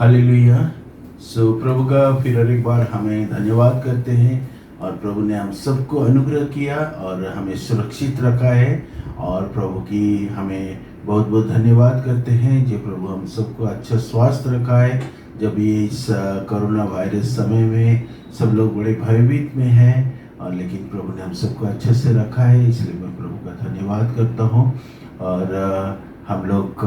Hallelujah. प्रभु का फिर एक बार हमें धन्यवाद करते हैं और प्रभु ने हम सबको अनुग्रह किया और हमें सुरक्षित रखा है। और प्रभु की हमें बहुत बहुत धन्यवाद करते हैं जो प्रभु हम सबको अच्छा स्वास्थ्य रखा है। जब ये इस कोरोना वायरस समय में सब लोग बड़े भयभीत में हैं, और लेकिन प्रभु ने हम सबको अच्छे से रखा है, इसलिए मैं प्रभु का धन्यवाद करता हूँ। और हम लोग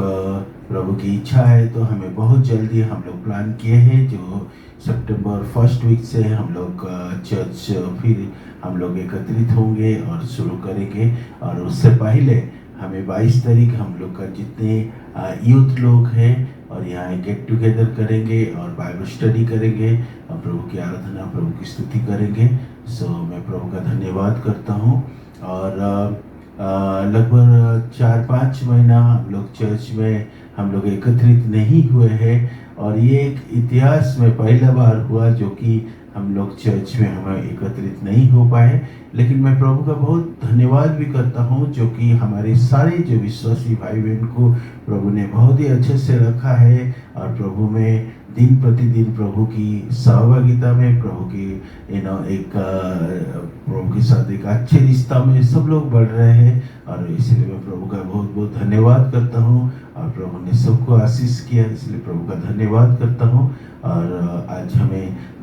प्रभु की इच्छा है तो हमें बहुत जल्दी हम लोग प्लान किए हैं, जो सितंबर फर्स्ट वीक से हम लोग चर्च फिर हम लोग एकत्रित होंगे और शुरू करेंगे। और उससे पहले हमें 22 तारीख हम लोग का जितने यूथ लोग हैं और यहाँ गेट टुगेदर करेंगे और बाइबल स्टडी करेंगे और प्रभु की आराधना प्रभु की स्तुति करेंगे। मैं प्रभु का धन्यवाद करता हूँ। और लगभग 4-5 महीना हम लोग चर्च में हम लोग एकत्रित नहीं हुए हैं, और ये एक इतिहास में पहला बार हुआ जो कि हम लोग चर्च में हमें एकत्रित नहीं हो पाए। लेकिन मैं प्रभु का बहुत धन्यवाद भी करता हूँ जो कि हमारे सारे जो विश्वासी भाई बहन को प्रभु ने बहुत ही अच्छे से रखा है, और प्रभु में दिन प्रतिदिन प्रभु की सहभागिता में प्रभु की एक प्रभु के साथ एक अच्छे रिश्ता में सब लोग बढ़ रहे हैं। और इसलिए मैं प्रभु का बहुत बहुत धन्यवाद करता हूँ। और प्रभु ने सबको आशीष किया, इसलिए प्रभु का धन्यवाद करता हूँ। और आज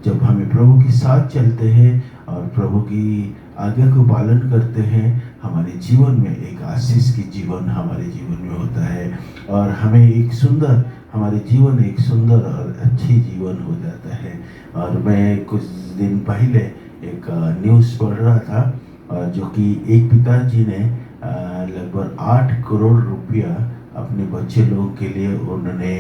जब हमें प्रभु के साथ चलते हैं और प्रभु की आज्ञा को पालन करते हैं, हमारे जीवन में एक आशीष की जीवन हमारे जीवन में होता है, और हमारे जीवन एक सुंदर और अच्छी जीवन हो जाता है। और मैं कुछ दिन पहले एक न्यूज़ पढ़ रहा था, जो कि एक पिताजी ने लगभग 8 करोड़ रुपया अपने बच्चे लोगों के लिए उन्होंने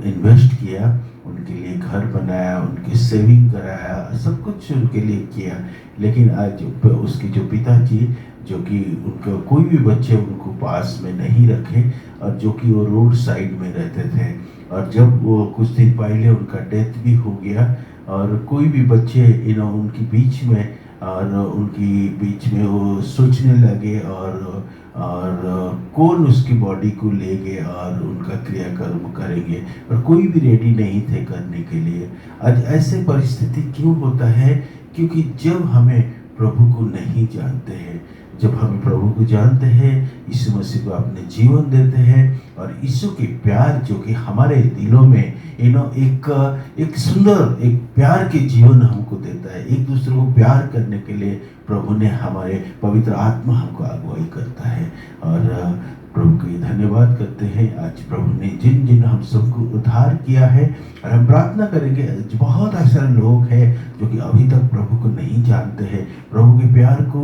इन्वेस्ट किया, उनके लिए घर बनाया, उनकी सेविंग कराया, सब कुछ उनके लिए किया। लेकिन आज उसके जो पिताजी, जो कि उनका कोई भी बच्चे उनको पास में नहीं रखे, और जो कि वो रोड साइड में रहते थे, और जब वो कुछ दिन पहले उनका डेथ भी हो गया, और कोई भी बच्चे उनकी बीच में वो सोचने लगे और कौन उसकी बॉडी को ले गए और उनका क्रियाकर्म करेंगे, और कोई भी रेडी नहीं थे करने के लिए। आज ऐसे परिस्थिति क्यों होता है? क्योंकि जब हमें प्रभु को नहीं जानते हैं, जब हम प्रभु को जानते हैं, यीशु मसीह को अपने जीवन देते हैं, और यीशु के प्यार जो कि हमारे दिलों में एक सुंदर एक प्यार के जीवन हमको देता है, एक दूसरे को प्यार करने के लिए प्रभु ने हमारे पवित्र आत्मा हमको अगुवाई करता है। और प्रभु को धन्यवाद करते हैं। आज प्रभु ने जिन जिन हम सबको उद्धार किया है, और हम प्रार्थना करेंगे, बहुत ऐसे लोग हैं जो कि अभी तक प्रभु को नहीं जानते हैं, प्रभु के प्यार को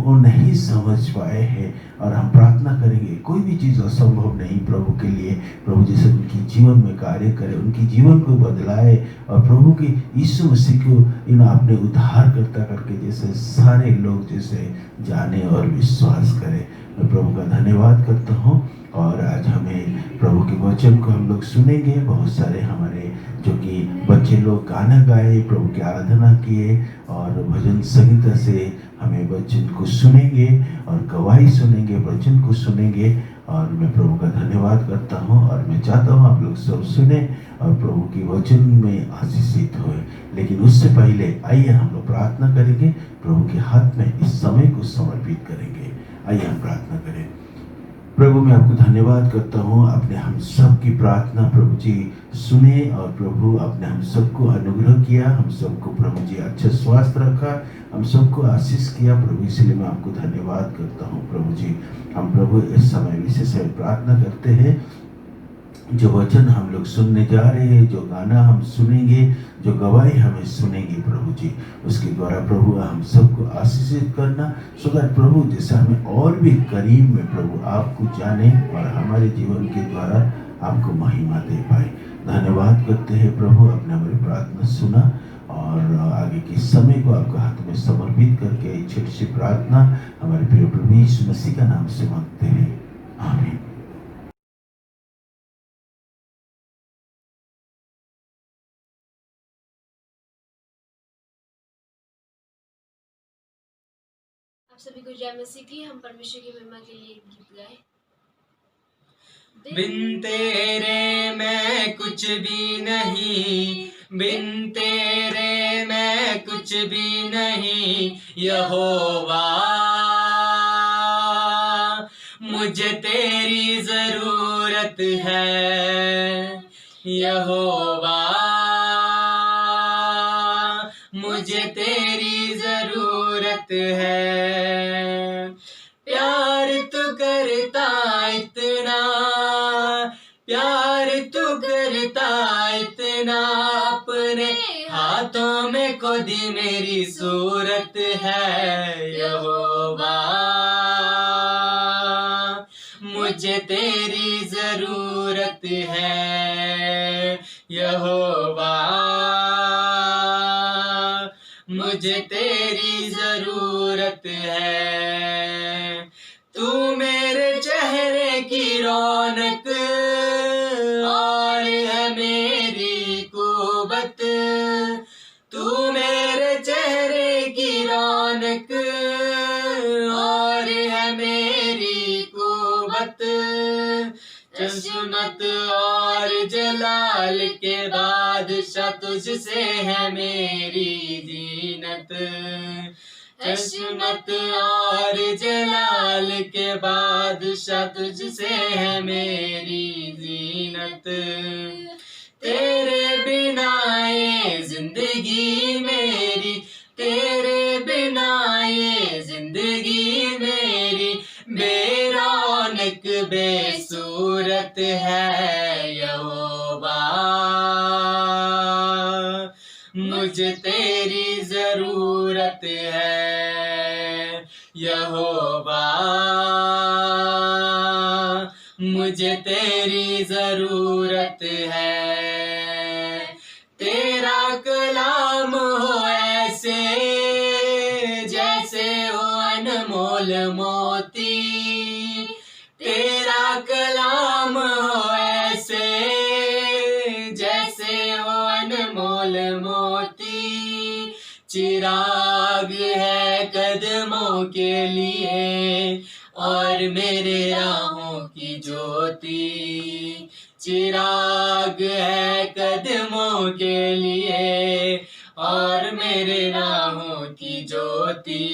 वो नहीं समझ पाए हैं। और हम प्रार्थना करेंगे, कोई भी चीज़ असंभव नहीं प्रभु के लिए। प्रभु जैसे उनकी जीवन में कार्य करे, उनकी जीवन को बदलाए, और प्रभु की यीशु मसीह को अपने उद्धार करता करके जैसे सारे लोग जैसे जाने और विश्वास करें। मैं प्रभु का धन्यवाद करता हूँ। और आज हमें प्रभु के वचन को हम लोग सुनेंगे। बहुत सारे हमारे जो कि बच्चे लोग गाना गाए, प्रभु की आराधना किए, और भजन संगीत से हमें वचन को सुनेंगे और गवाही सुनेंगे, वचन को सुनेंगे। और मैं प्रभु का धन्यवाद करता हूँ, और मैं चाहता हूँ आप लोग सब सुने और प्रभु की वचन में आशीषित होए। लेकिन उससे पहले आइए हम लोग प्रार्थना करेंगे, प्रभु के हाथ में इस समय को समर्पित करेंगे। आइए हम प्रार्थना करें। प्रभु मैं आपको धन्यवाद करता हूँ, आपने हम सब की प्रार्थना प्रभु जी सुने, और प्रभु आपने हम सबको अनुग्रह किया, हम सबको प्रभु जी अच्छा स्वास्थ्य रखा, हम सबको आशीष किया प्रभु, इसलिए मैं आपको धन्यवाद करता हूँ प्रभु जी। हम प्रभु इस समय विशेष प्रार्थना करते हैं, जो वचन हम लोग सुनने जा रहे हैं, जो गाना हम सुनेंगे, जो गवाही हमें सुनेंगे प्रभु जी, उसके द्वारा प्रभु हम सबको आशीषित करना, सो दैट प्रभु जैसे हमें और भी करीब में प्रभु आपको जाने और हमारे जीवन के द्वारा आपको महिमा दे पाए। धन्यवाद करते हैं प्रभु, आपने हमारी प्रार्थना सुना, और आगे के समय को आपके हाथ में समर्पित करके एक छोटी सी प्रार्थना हमारे प्रिय प्रभु यीशु मसीह का नाम से मांगते हैं, आमीन। आप सभी को जय मसीह की। हम परमेश्वर की महिमा के लिए एक गीत गाए। बिन तेरे मैं कुछ भी नहीं, बिन तेरे मैं कुछ भी नहीं यहोवा। मुझे तेरी जरूरत है यहोवा, मुझे तेरी जरूरत है। प्यार तू करता इतना, प्यार तू करता इतना, अपने हाथों में खुदी मेरी सूरत है यहोवा। मुझे तेरी जरूरत है यहोवा, मुझे तेरी जरूरत है। तू मेरे चेहरे की रौनक और है मेरी कुव्वत, तू मेरे चेहरे की रौनक और है मेरी कुव्वत। चश्मत और जलाल के बादशाह तुझसे है मेरी जीनत, चश्मत और जलाल के बादशाह तुझसे है मेरी जीनत। तेरे बिना ये जिंदगी मेरी, तेरे बिना ये जिंदगी मेरी बेरौनक बेसूरत है यहोवा। मुझे तेरी जरूरत है यहोवा, मुझे तेरी जरूरत है। तेरा कलाम हो ऐसे जैसे हो अनमोल मोती, तेरा कलाम हो ऐसे जैसे हो अनमोल मोती। चिराग है कदमों के लिए और मेरे राहों की ज्योति, चिराग है कदमों के लिए और मेरे राहों की ज्योति।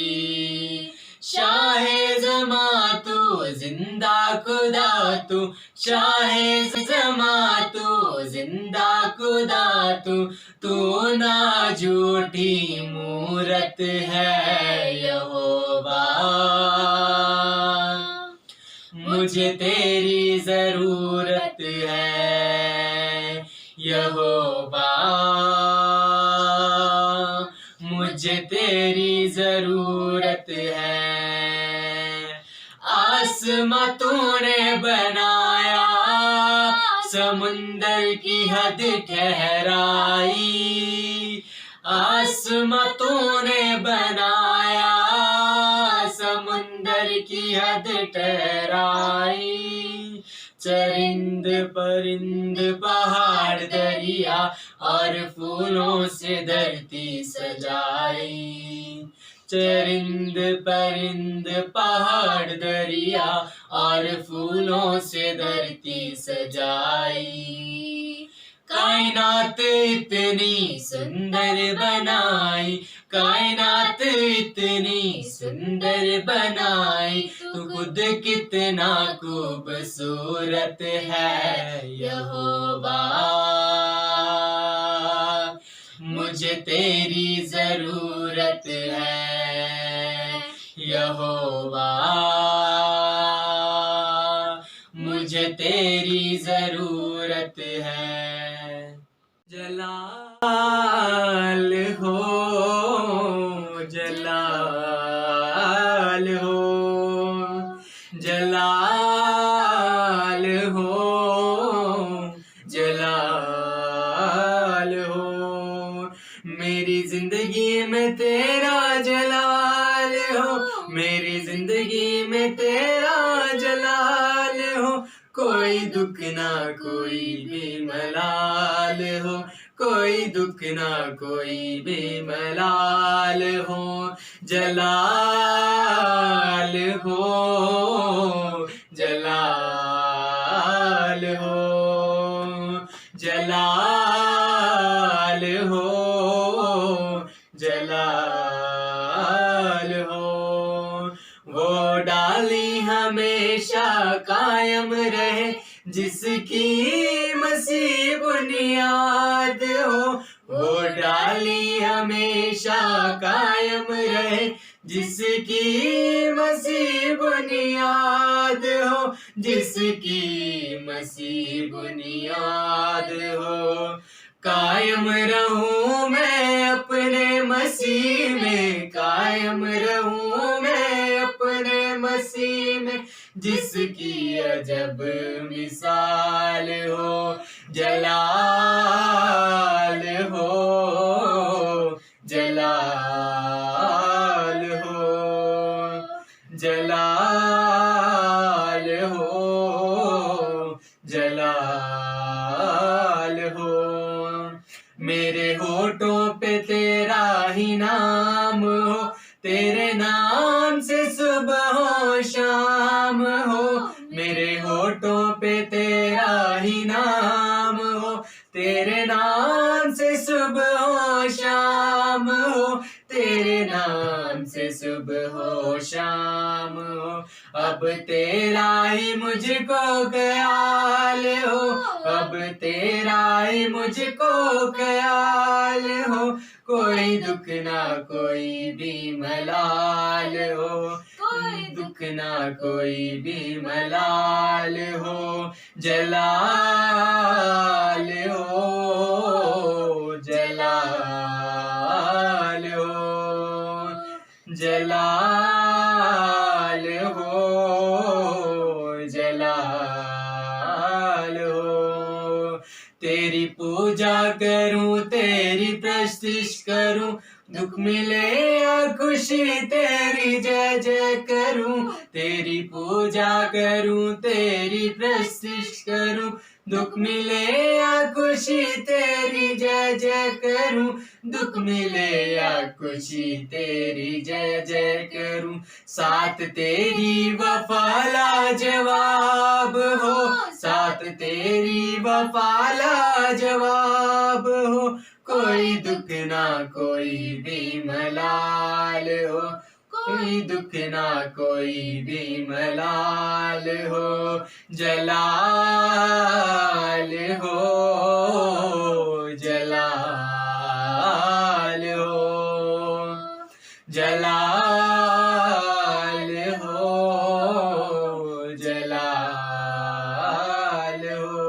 शाहे ज़मा तू जिंदा खुदा तू, शाहे ज़मा तू जिंदा खुदा तू, तू ना झूठी मूरत है यहोवा। मुझे तेरी जरूरत है यहोवा, मुझे तेरी जरूरत है। आसमां तूने बनाया, समुंदर की हद ठहराई, आसमां तूने बनाया, समुंदर की हद ठहराई। चरिंद परिंद पहाड़ दरिया और फूलों से धरती सजाई, चरिंद परिंद पहाड़ दरिया और फूलों से धरती सजाई। कायनात इतनी सुंदर बनाई, कायनात इतनी सुंदर बनाई, तू खुद कितना खूबसूरत है यहोवा। मुझे तेरी जरूरत है यहोवा, मुझे तेरी जरूरत है। जलाल हो, जलाल हो, जलाल हो, जलाल हो। मेरी जिंदगी में तेरा जलाल हो, मेरी जिंदगी में तेरा जलाल हो। कोई दुख ना कोई भी मलाल हो, कोई दुख ना कोई भी मलाल हो। जलाल हो, जलाल हो। वो डाली हमेशा कायम रहे जिसकी मसीह बुनियाद हो। वो डाली हमेशा कायम रहे जिसकी मसीह बुनियाद हो, जिसकी मसीह बुनियाद हो। कायम रहूं मैं अपने मसीह में, कायम रहूं मैं अपने मसीह में, जिसकी अजब मिसाल हो, जलाल हो, जलाल हो, जलाल हो, जलाल हो। मेरे होठों पे तेरा ही नाम हो, तेरे नाम से सुबह हो शाम हो। मेरे होठों पे तेरा ही नाम हो, तेरे नाम से सुबह हो शाम हो, तेरे नाम से सुबह हो शाम हो। अब तेरा ही मुझको ख्याल हो, अब तेरा ही मुझको ख्याल हो। कोई दुख ना कोई भी मलाल हो, कोई दुख ना कोई भी मलाल हो, जलाल हो, जलाल हो, जलाल हो, जलाल हो। तेरी पूजा करूं, तेरी प्रस्तिश करूं, दुख मिले या खुशी तेरी जय जय करूं। तेरी पूजा करूं, तेरी प्रस्तिश करूं, दुख मिले या खुशी तेरी जय जय करूं, दुख मिले या खुशी तेरी जय जय करूं। साथ तेरी वफाला जवाब हो, साथ तेरी वफाला जवाब हो। कोई दुख ना कोई भी मलाल हो, कोई दुख ना कोई भी मलाल हो, जलाल हो, जलाल हो, जलाल हो, जलाल हो।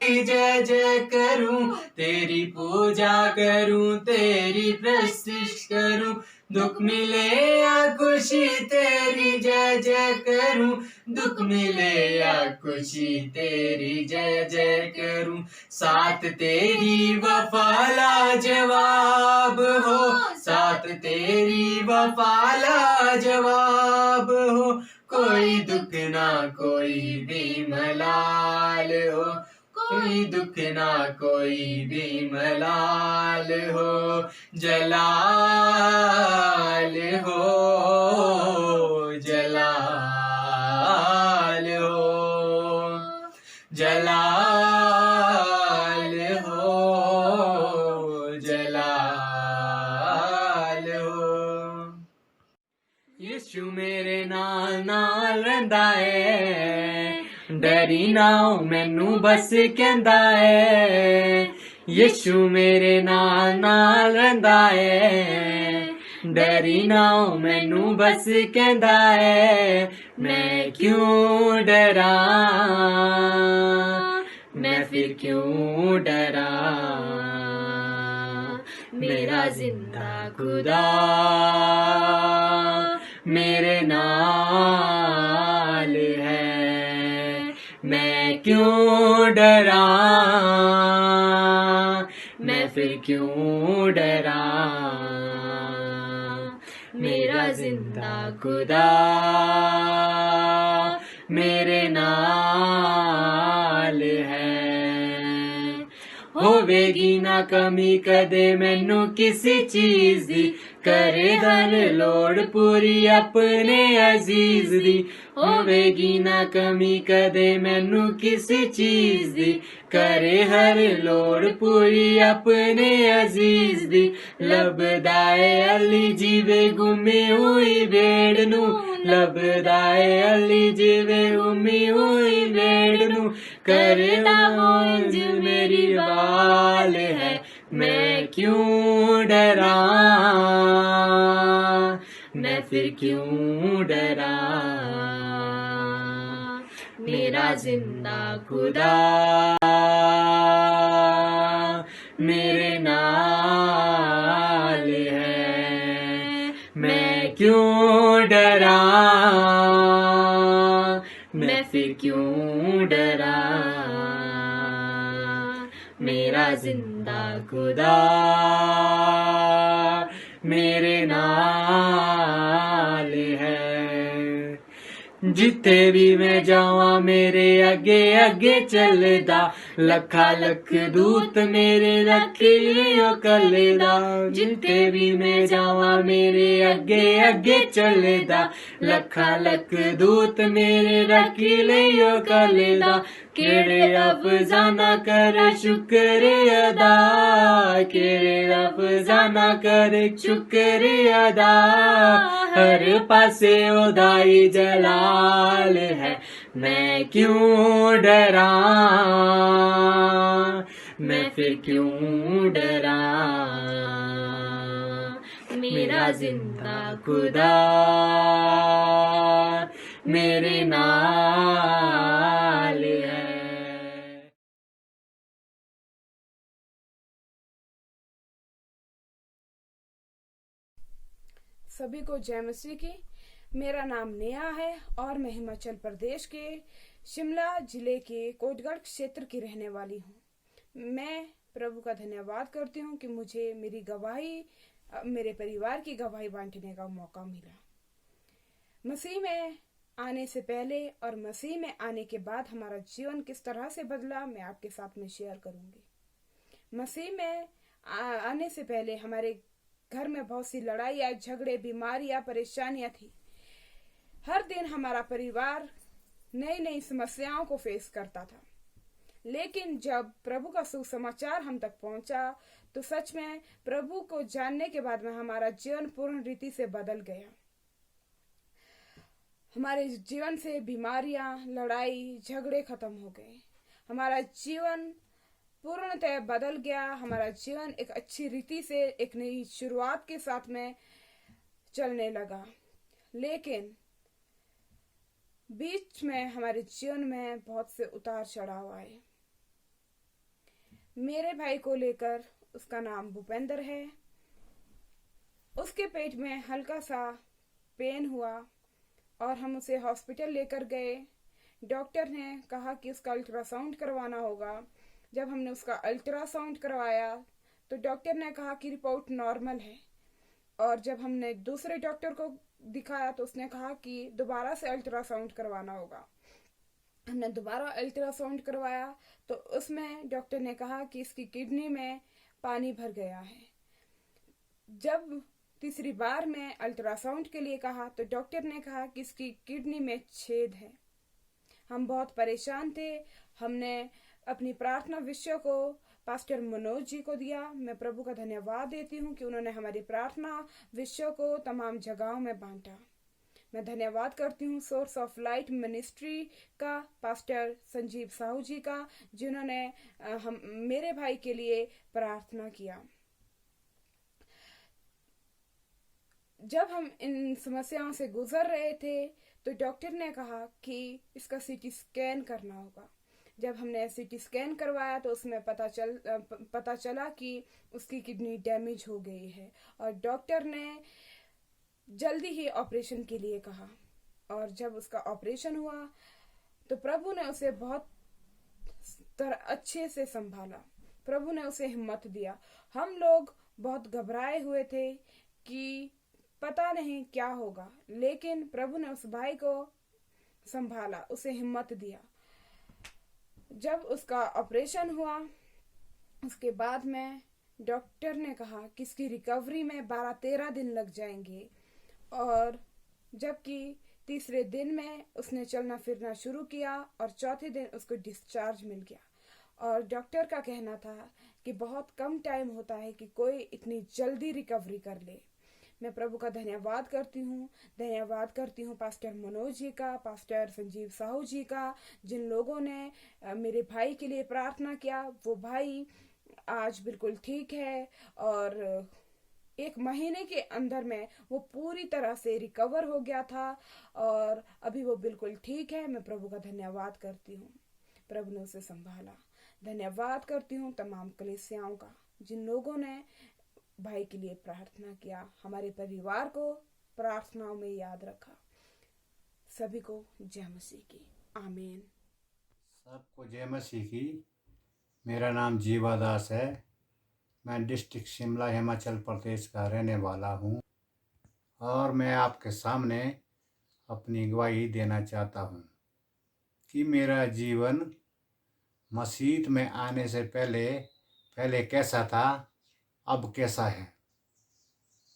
जय जय करूं, तेरी पूजा करूं, तेरी प्रस्तिश करूं, दुख मिले या खुशी तेरी जय जय करूं, दुख मिले या खुशी तेरी जय जय करूं। साथ तेरी वफाला जवाब हो, साथ तेरी वफाला जवाब हो। कोई दुख ना कोई भी मलाल हो, कोई दुख ना कोई भी मलाल हो, जलाल हो, जलाल हो, जलाल हो, जलाल हो। यीशु मेरे नाल नाल रहिंदा है, डरी ना मैनू बस कहंदा है। यीशु मेरे नाल नाल रहिंदा है, डरी ना मैनू बस कहंदा है। मैं क्यों डरा, मैं फिर क्यों डरा, मेरा जिंदा खुदा मेरे नाल है। मैं क्यों डरा, मैं फिर क्यों डरा, मेरा जिंदा खुदा मेरे नाल है। होवेगी ना कमी कदे मैनू किसी चीज दी, करे हर लोड़ पूरी अपने अजीज दी होवेगी ना कमी कदे मैनू किसी चीज दी करे हर लोड़ पूरी अपने अजीज दी लभदा ए अली जीवे गुमी हुई भेड़ नू लभदा ए अली जीवे गुमी हुई भेड़ नू करे ना मौज मेरी वाल है मैं क्यों डरा मैं फिर क्यों डरा मेरा जिंदा खुदा मेरे नाल है मैं क्यों डरा मैं फिर क्यों डरा मेरा जिंदा खुदा मेरे नाल है जिथे भी मैं जावां मेरे अगे अगे चलदा लखा लख दूत मेरे रखियो कलदा जिथे भी मैं जावां मेरे अगे अगे चलदा लखा लख दूत मेरे रखियो कलदा केड़े अफजाना कर शुक्र अदा केड़े अफजाना कर शुक्र अदा हर पासे ओदाई जलाल है मैं क्यों डरा मैं फिर क्यों डरा मेरा जिंदा खुदा मेरे नाल है। सभी को जय मसीह की। मेरा नाम नेहा है और मैं हिमाचल प्रदेश के शिमला जिले के कोटगढ़ क्षेत्र की रहने वाली हूँ। मैं प्रभु का धन्यवाद करती हूँ कि मुझे मेरी गवाही मेरे परिवार की गवाही बांटने का मौका मिला। मसीह में आने से पहले और मसीह में आने के बाद हमारा जीवन किस तरह से बदला मैं आपके साथ में शेयर करूंगी। मसीह में आने से पहले हमारे घर में बहुत सी लड़ाइयाँ, झगड़े, बीमारियां, परेशानियां थी। हर दिन हमारा परिवार नई नई समस्याओं को फेस करता था। लेकिन जब प्रभु का सुसमाचार हम तक पहुंचा तो सच में प्रभु को जानने के बाद में हमारा जीवन पूर्ण रीति से बदल गया। हमारे जीवन से बीमारियां, लड़ाई, झगड़े खत्म हो गए। हमारा जीवन पूर्णतः बदल गया। हमारा जीवन एक अच्छी रीति से एक नई शुरुआत के साथ में चलने लगा। लेकिन बीच में हमारे जीवन में बहुत से उतार चढ़ाव आए। मेरे भाई को लेकर, उसका नाम भूपेंद्र है, उसके पेट में हल्का सा पेन हुआ और हम उसे हॉस्पिटल लेकर गए। डॉक्टर ने कहा कि उसका अल्ट्रासाउंड करवाना होगा। जब हमने उसका अल्ट्रासाउंड करवाया तो डॉक्टर ने कहा कि रिपोर्ट नॉर्मल है। और जब हमने दूसरे डॉक्टर को दिखाया तो उसने कहा कि दोबारा से अल्ट्रासाउंड करवाना होगा। हमने दोबारा अल्ट्रासाउंड करवाया तो उसमें डॉक्टर ने कहा कि इसकी किडनी में पानी भर गया है। जब तीसरी बार में अल्ट्रासाउंड के लिए कहा तो डॉक्टर ने कहा कि इसकी किडनी में छेद है। हम बहुत परेशान थे। हमने अपनी प्रार्थना विषय को पास्टर मनोज जी को दिया। मैं प्रभु का धन्यवाद देती हूँ कि उन्होंने हमारी प्रार्थना विषय को तमाम जगहों में बांटा। मैं धन्यवाद करती हूँ सोर्स ऑफ लाइट मिनिस्ट्री का, पास्टर संजीव साहू जी का, जिन्होंने मेरे भाई के लिए प्रार्थना किया। जब हम इन समस्याओं से गुजर रहे थे तो डॉक्टर ने कहा कि इसका सीटी स्कैन करना होगा। जब हमने सीटी स्कैन करवाया तो उसमें पता चला कि उसकी किडनी डैमेज हो गई है और डॉक्टर ने जल्दी ही ऑपरेशन के लिए कहा। और जब उसका ऑपरेशन हुआ तो प्रभु ने उसे बहुत अच्छे से संभाला। प्रभु ने उसे हिम्मत दिया। हम लोग बहुत घबराए हुए थे कि पता नहीं क्या होगा, लेकिन प्रभु ने उस भाई को संभाला, उसे हिम्मत दिया। जब उसका ऑपरेशन हुआ उसके बाद में डॉक्टर ने कहा कि इसकी रिकवरी में 12-13 दिन लग जाएंगे, और जबकि तीसरे दिन में उसने चलना फिरना शुरू किया और चौथे दिन उसको डिस्चार्ज मिल गया। और डॉक्टर का कहना था कि बहुत कम टाइम होता है कि कोई इतनी जल्दी रिकवरी कर ले। मैं प्रभु का धन्यवाद करती हूँ पास्टर मनोज जी का, पास्टर संजीव साहू जी का, जिन लोगों ने मेरे भाई के लिए प्रार्थना किया। वो भाई आज बिल्कुल ठीक है और 1 महीने के अंदर में वो पूरी तरह से रिकवर हो गया था और अभी वो बिल्कुल ठीक है। मैं प्रभु का धन्यवाद करती हूँ, प्रभु ने उसे संभाला। धन्यवाद करती हूँ तमाम कलीसियाओं का, जिन लोगों ने भाई के लिए प्रार्थना किया, हमारे परिवार को प्रार्थनाओं में याद रखा। सभी को जय मसीह की, आमीन। सबको जय मसीह की। मेरा नाम जीवा दास है। मैं डिस्ट्रिक्ट शिमला हिमाचल प्रदेश का रहने वाला हूँ और मैं आपके सामने अपनी गवाही देना चाहता हूँ कि मेरा जीवन मसीह में आने से पहले कैसा था, अब कैसा है।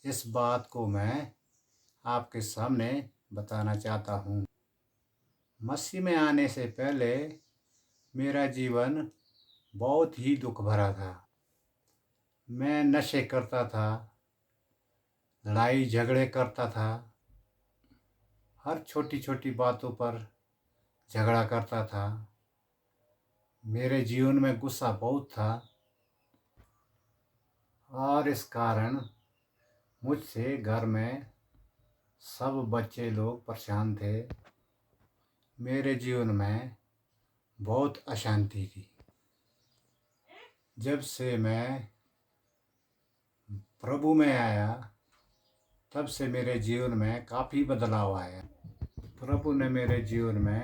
इस बात को मैं आपके सामने बताना चाहता हूँ। मसीह में आने से पहले मेरा जीवन बहुत ही दुख भरा था। मैं नशे करता था, लड़ाई झगड़े करता था, हर छोटी छोटी बातों पर झगड़ा करता था। मेरे जीवन में गुस्सा बहुत था और इस कारण मुझसे घर में सब बच्चे लोग परेशान थे। मेरे जीवन में बहुत अशांति थी। जब से मैं प्रभु में आया तब से मेरे जीवन में काफ़ी बदलाव आया। प्रभु ने मेरे जीवन में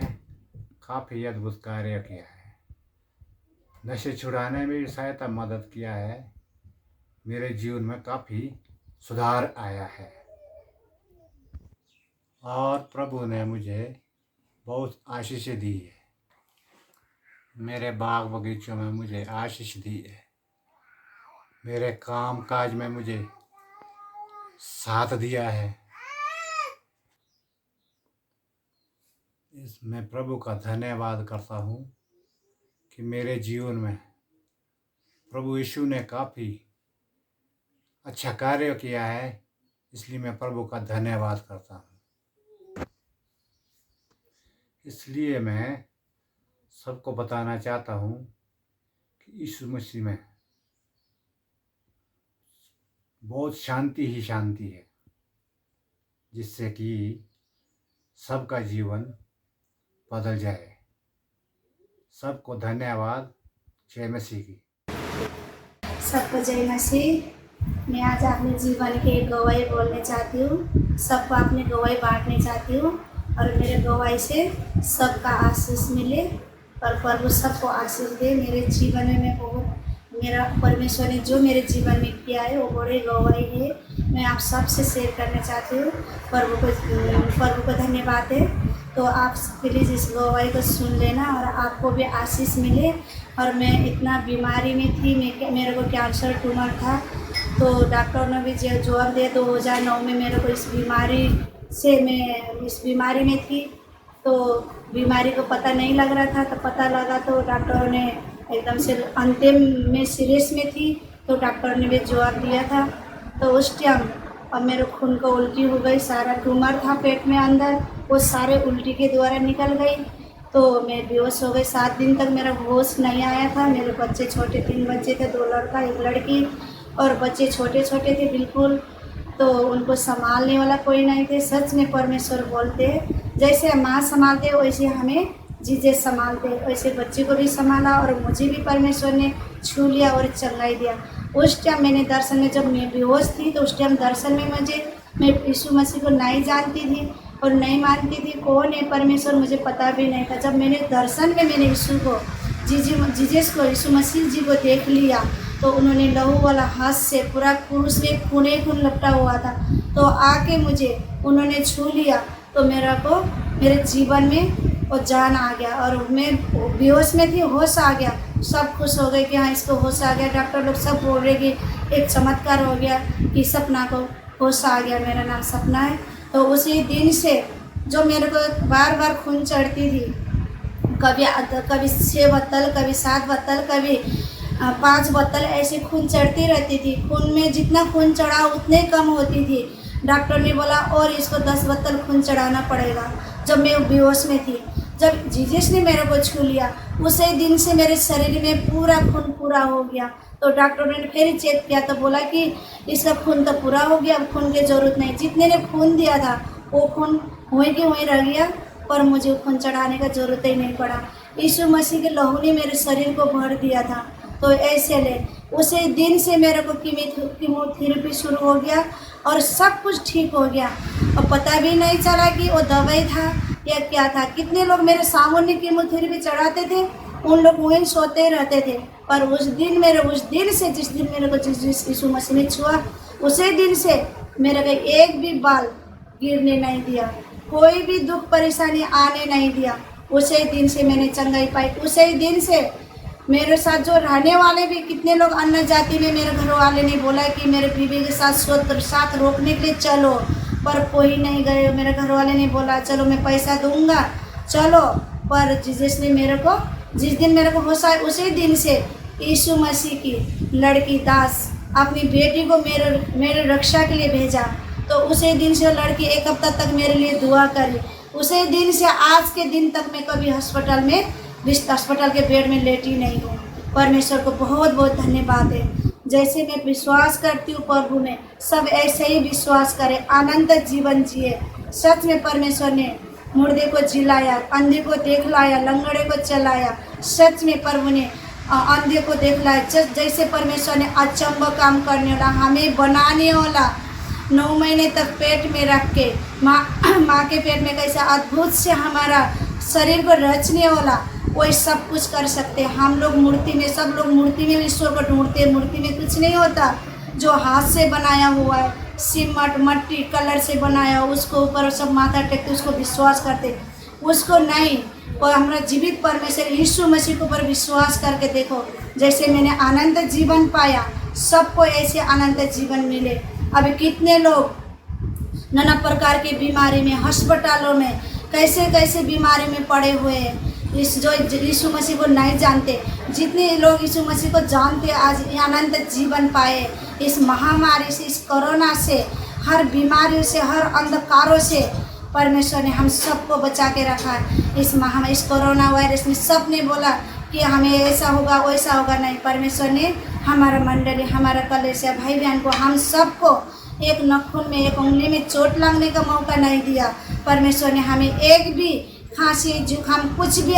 काफ़ी अद्भुत कार्य किया है। नशे छुड़ाने में भी सहायता मदद किया है। मेरे जीवन में काफ़ी सुधार आया है और प्रभु ने मुझे बहुत आशीष दी है। मेरे बाग बगीचों में मुझे आशीष दी है। मेरे काम काज में मुझे साथ दिया है। मैं प्रभु का धन्यवाद करता हूँ कि मेरे जीवन में प्रभु यीशु ने काफ़ी अच्छा कार्य किया है, इसलिए मैं प्रभु का धन्यवाद करता हूँ। इसलिए मैं सबको बताना चाहता हूँ कि यीशु मसीह में बहुत शांति ही शांति है, जिससे कि सबका जीवन बदल जाए। सबको धन्यवाद। जय मसीह की। सबको जय मसीह। मैं आज अपने जीवन के एक गवाही बोलने चाहती हूँ, सबको अपनी गवाही बांटने चाहती हूँ और मेरे गवाही से सबका आशीष मिले और प्रभु सबको आशीष दे। मेरे जीवन में बहुत मेरा परमेश्वर ने जो मेरे जीवन में किया है वो बड़ी गवाही है। मैं आप सबसे शेयर करना चाहती हूँ। प्रभु को धन्यवाद है। तो आप प्लीज़ इस गवाही को सुन लेना और आपको भी आशीष मिले। और मैं इतना बीमारी में थी, मेरे को कैंसर ट्यूमर था, तो डॉक्टर ने भी जवाब दिया 2009 में मेरे को इस बीमारी में थी। तो बीमारी को पता नहीं लग रहा था, तो पता लगा तो डॉक्टरों ने एकदम से अंतिम में सीरियस में थी, तो डॉक्टर ने भी जवाब दिया था। तो उस टाइम अब मेरे खून को उल्टी हो गई, सारा ट्यूमर था पेट में अंदर, वो सारे उल्टी के द्वारा निकल गई। तो मैं बेहोश हो गई। 7 दिन तक मेरा होश नहीं आया था। मेरे बच्चे छोटे, 3 बच्चे थे, 2 लड़का 1 लड़की, और बच्चे छोटे छोटे थे बिल्कुल, तो उनको संभालने वाला कोई नहीं थे। सच में परमेश्वर बोलते जैसे माँ संभालते वैसे हमें जीजे संभालते, वैसे बच्चे को भी संभाला और मुझे भी परमेश्वर ने छू लिया और चंगाई दिया। उस टाइम मैंने दर्शन में, जब मैं बेहोश थी तो उस टाइम दर्शन में मैं यीशु मसीह को नहीं जानती थी और नहीं मानती थी। कौन है परमेश्वर मुझे पता भी नहीं था। जब मैंने दर्शन में मैंने यीशु को जीजस को यीशु मसीह जी को देख लिया तो उन्होंने लहू वाला हाथ से पूरा क्रूस में खून लपटा हुआ था, तो आके मुझे उन्होंने छू लिया। तो मेरे जीवन में वो जान आ गया और मैं बेहोश में थी, होश आ गया। सब खुश हो गए कि हाँ इसको होश आ गया। डॉक्टर लोग सब बोल रहे कि एक चमत्कार हो गया कि सपना को होश आ गया। मेरा नाम सपना है। तो उसी दिन से जो मेरे को बार बार खून चढ़ती थी, कभी 6 बोतल, कभी 7 बोतल, कभी 5 बोतल ऐसे खून चढ़ती रहती थी। खून में जितना खून चढ़ा उतने कम होती थी। डॉक्टर ने बोला और इसको 10 बोतल खून चढ़ाना पड़ेगा। जब मैं बेहोश में थी, जब जीसस ने मेरे को छू लिया, उसी दिन से मेरे शरीर में पूरा खून पूरा हो गया। तो डॉक्टर ने फिर चेक किया तो बोला कि इसका खून तो पूरा हो गया, अब खून की ज़रूरत नहीं। जितने ने खून दिया था वो खून वहीं के वहीं रह गया, पर मुझे खून चढ़ाने का ज़रूरत ही नहीं पड़ा। यीशु मसीह के लहू ने मेरे शरीर को भर दिया था। तो ऐसे ले उसी दिन से मेरे को कीमोथेरेपी शुरू हो गया और सब कुछ ठीक हो गया। और पता भी नहीं चला कि वो दवाई था या क्या था। कितने लोग मेरे सामने कीमोथेरेपी चढ़ाते थे, उन लोग वहीं सोते रहते थे। पर उस दिन से जिस दिन मेरे को जिस यीशु मसीह ने छुआ, उसी दिन से मेरे को एक भी बाल गिरने नहीं दिया, कोई भी दुख परेशानी आने नहीं दिया। उसी दिन से मैंने चंगाई पाई। उसी दिन से मेरे साथ जो रहने वाले भी कितने लोग अन्य जाति में, मेरे घर वाले ने बोला कि मेरे बीवी के साथ रोकने के लिए चलो, पर कोई नहीं गए। मेरे घर वाले ने बोला चलो मैं पैसा दूंगा चलो, पर जिस ने मेरे को जिस दिन मेरे को होश आया उसी दिन से यीशु मसीह की लड़की दास अपनी बेटी को मेरे रक्षा के लिए भेजा। तो उसी दिन से लड़की 1 हफ्ता तक मेरे लिए दुआ करी। उसी दिन से आज के दिन तक मैं कभी अस्पताल के बेड में लेटी नहीं हूँ। परमेश्वर को बहुत बहुत धन्यवाद है। जैसे मैं विश्वास करती हूँ प्रभु में, सब ऐसे ही विश्वास करें, अनंत जीवन जिए। सच में परमेश्वर ने मुर्दे को जिलाया, अंधे को देख लाया, लंगड़े को चलाया। सच में प्रभु ने अंधे को देख लाया। जैसे परमेश्वर ने अचंभव काम करने वाला, हमें बनाने वाला, 9 महीने तक पेट में रख के माँ के पेट में कैसे अद्भुत से हमारा शरीर को रचने वाला, वही सब कुछ कर सकते हैं। हम लोग मूर्ति में, सब लोग मूर्ति में ईश्वर को ढूंढते हैं। मूर्ति में कुछ नहीं होता। जो हाथ से बनाया हुआ है, सीमेंट मट्टी कलर से बनाया, उसको ऊपर सब माथा टेकते, उसको विश्वास करते, उसको नहीं। और हमारा जीवित परमेश्वर यीशु मसीह के ऊपर विश्वास करके देखो। जैसे मैंने अनंत जीवन पाया, सबको ऐसे अनंत जीवन मिले। अभी कितने लोग नाना प्रकार की बीमारी में, अस्पतालों में, कैसे कैसे बीमारी में पड़े हुए हैं, जो यीशु मसीह को नहीं जानते। जितने लोग यीशु मसीह को जानते आज अनंत जीवन पाए। इस महामारी से, इस कोरोना से, हर बीमारी से, हर अंधकारों से परमेश्वर ने हम सबको बचा के रखा है। इस कोरोना वायरस में सब ने बोला कि हमें ऐसा होगा वैसा होगा, नहीं। परमेश्वर ने हमारा मंडली, हमारा कलेसिया भाई बहन को, हम सबको एक नखून में, एक उंगली में चोट लगने का मौका नहीं दिया। परमेश्वर ने हमें एक भी खांसी जुकाम कुछ भी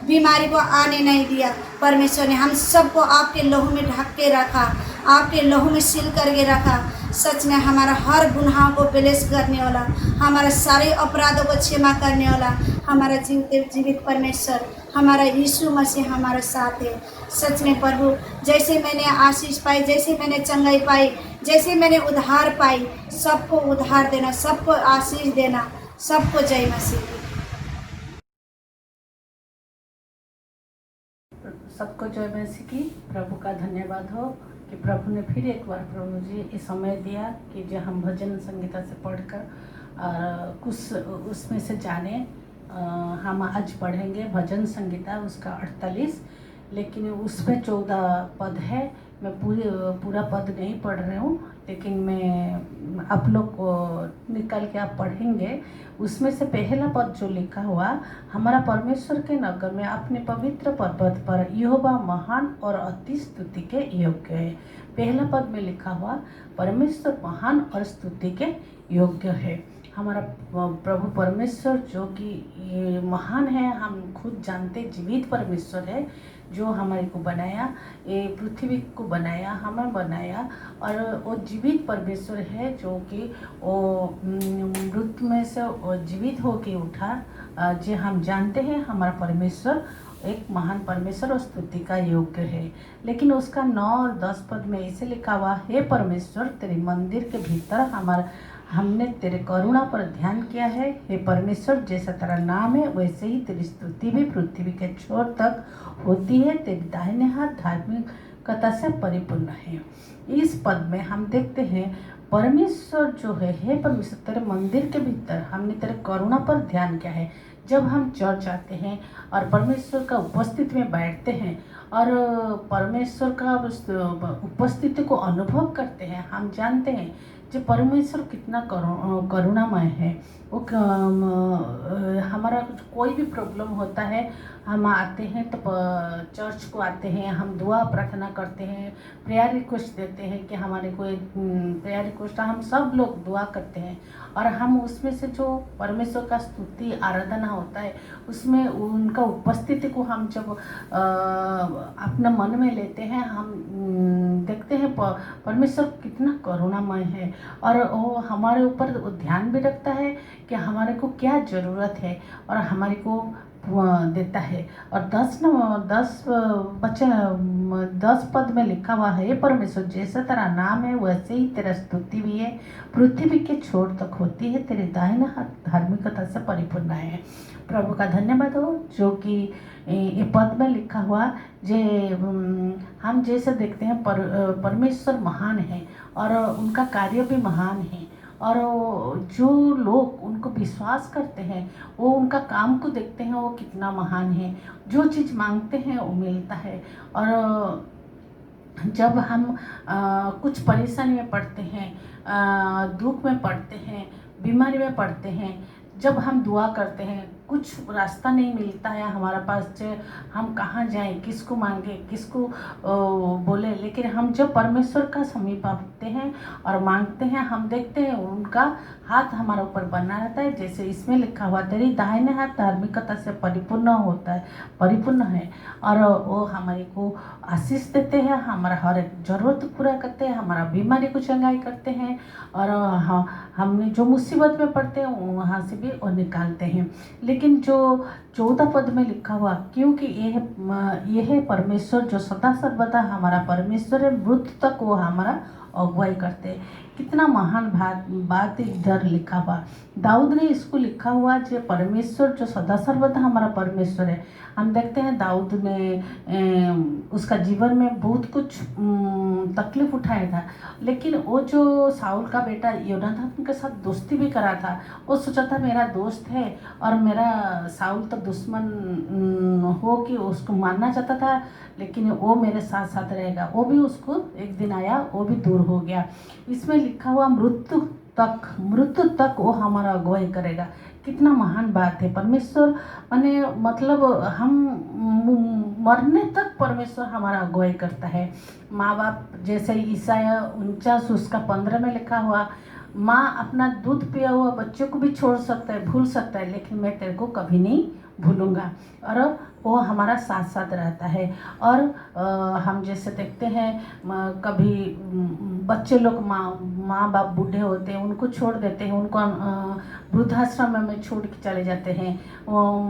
बीमारी को आने नहीं दिया। परमेश्वर ने हम सबको आपके लहू में ढक के रखा, आपके लहू में सील करके रखा। सच में हमारा हर गुनाहों को ब्लेस करने वाला, हमारा सारे अपराधों को क्षमा करने वाला हमारा जीवित परमेश्वर, हमारा यीशु मसीह हमारे साथ है। सच में प्रभु, जैसे मैंने आशीष पाई, जैसे मैंने चंगाई पाई, जैसे मैंने उद्धार पाई, सबको उद्धार देना, सबको आशीष देना। सबको जय मसीह। सबको जय मसीह की। प्रभु का धन्यवाद हो कि प्रभु ने फिर एक बार प्रभु जी ये समय दिया कि जो हम भजन संगीता से पढ़कर कुछ उसमें से जाने। हम आज पढ़ेंगे भजन संगीता उसका 48, लेकिन उसमें 14 पद है। मैं पूरा पद नहीं पढ़ रही हूँ, लेकिन मैं आप लोग को निकाल के आप पढ़ेंगे। उसमें से पहला पद जो लिखा हुआ, हमारा परमेश्वर के नगर में अपने पवित्र पर्वत पर यहोवा महान और अति स्तुति के योग्य है। पहला पद में लिखा हुआ परमेश्वर महान और स्तुति के योग्य है। हमारा प्रभु परमेश्वर जो कि महान है, हम खुद जानते, जीवित परमेश्वर है जो हमारे को बनाया, ये पृथ्वी को बनाया, हमें बनाया। और वो जीवित परमेश्वर है जो कि वो मृत्यु में से जीवित होके उठा। जो हम जानते हैं हमारा परमेश्वर एक महान परमेश्वर और स्तुति का योग्य है। लेकिन उसका 9 और 10 पद में ऐसे लिखा हुआ, हे परमेश्वर तेरे मंदिर के भीतर हमने तेरे करुणा पर ध्यान किया है। हे परमेश्वर, जैसा तेरा नाम है वैसे ही तेरी स्तुति भी पृथ्वी के छोर तक होती है। तेरी दाहिने हाथ धार्मिकता से परिपूर्ण है। इस पद में हम देखते हैं परमेश्वर जो है, हे परमेश्वर तेरे मंदिर के भीतर हमने तेरे करुणा पर ध्यान किया है। जब हम चर्च आते हैं और परमेश्वर का उपस्थिति में बैठते हैं और परमेश्वर का उपस्थिति को अनुभव करते हैं, हम जानते हैं जो परमेश्वर कितना करुणामय है। वो हमारा कोई भी प्रॉब्लम होता है, हम आते हैं तो चर्च को आते हैं, हम दुआ प्रार्थना करते हैं, प्रेयर रिक्वेस्ट देते हैं कि हमारे कोई प्रेयर रिक्वेस्ट, हम सब लोग दुआ करते हैं और हम उसमें से जो परमेश्वर का स्तुति आराधना होता है उसमें उनका उपस्थिति को हम जब अपना मन में लेते हैं, हम देखते हैं परमेश्वर कितना करुणामय है और वो हमारे ऊपर ध्यान भी रखता है कि हमारे को क्या ज़रूरत है और हमारे को देता है। और 10 पद में लिखा हुआ है, परमेश्वर जैसा तेरा नाम है वैसे ही तेरा स्तुति भी है, पृथ्वी के छोर तक होती है। तेरे दाहिना हाथ धार्मिकता से परिपूर्ण है। प्रभु का धन्यवाद हो जो कि ये पद में लिखा हुआ जे हम जैसे देखते हैं परमेश्वर महान है और उनका कार्य भी महान है और जो लोग उनको विश्वास करते हैं वो उनका काम को देखते हैं वो कितना महान है। जो चीज़ मांगते हैं वो मिलता है। और जब हम कुछ परेशानी में पड़ते हैं, दुख में पड़ते हैं, बीमारी में पड़ते हैं, जब हम दुआ करते हैं, कुछ रास्ता नहीं मिलता है हमारा पास, हम कहाँ जाएं, किसको मांगे, किसको बोले, लेकिन हम जब परमेश्वर का समीप आते हैं और मांगते हैं, हम देखते हैं उनका हाथ हमारे ऊपर बना रहता है। जैसे इसमें लिखा हुआ, तेरी दाहिने हाथ धार्मिकता से परिपूर्ण होता है, परिपूर्ण है और वो हमारे को आशीष देते हैं, हमारा हर एक ज़रूरत पूरा करते हैं, हमारा बीमारी को चंगाई करते हैं और हमने जो मुसीबत में पड़ते हैं वहाँ से भी और निकालते हैं। लेकिन जो 14 पद में लिखा हुआ, क्योंकि यह है परमेश्वर जो सदा सर्वदा हमारा परमेश्वर है, मृत्यु तक वो हमारा अगुवाई करते हैं। कितना महान बात इधर लिखा हुआ। दाऊद ने इसको लिखा हुआ जो परमेश्वर जो सदा सर्वदा हमारा परमेश्वर है। हम देखते हैं दाऊद ने उसका जीवन में बहुत कुछ तकलीफ उठाया था, लेकिन वो जो साउल का बेटा योनाथन के साथ दोस्ती भी करा था, वो सोचा था मेरा दोस्त है और मेरा साउल तो दुश्मन हो कि उसको मारना चाहता था, लेकिन वो मेरे साथ साथ रहेगा। वो भी उसको एक दिन आया, वो भी दूर हो गया। इसमें लिखा हुआ मृत्यु तक वो हमारा अगुवाई करेगा। कितना महान बात है। परमेश्वर माने मतलब हम मरने तक परमेश्वर हमारा अगुवाई करता है। माँ बाप जैसे ईसाया 49 उसका 15 में लिखा हुआ, माँ अपना दूध पिया हुआ बच्चों को भी छोड़ सकता है, भूल सकता है, लेकिन मैं तेरे को कभी नहीं भूलूंगा। और वो हमारा साथ साथ रहता है। और हम जैसे देखते हैं कभी बच्चे लोग माँ बाप बूढ़े होते हैं, उनको छोड़ देते हैं, उनको वृद्धाश्रम में छोड़ के चले जाते हैं।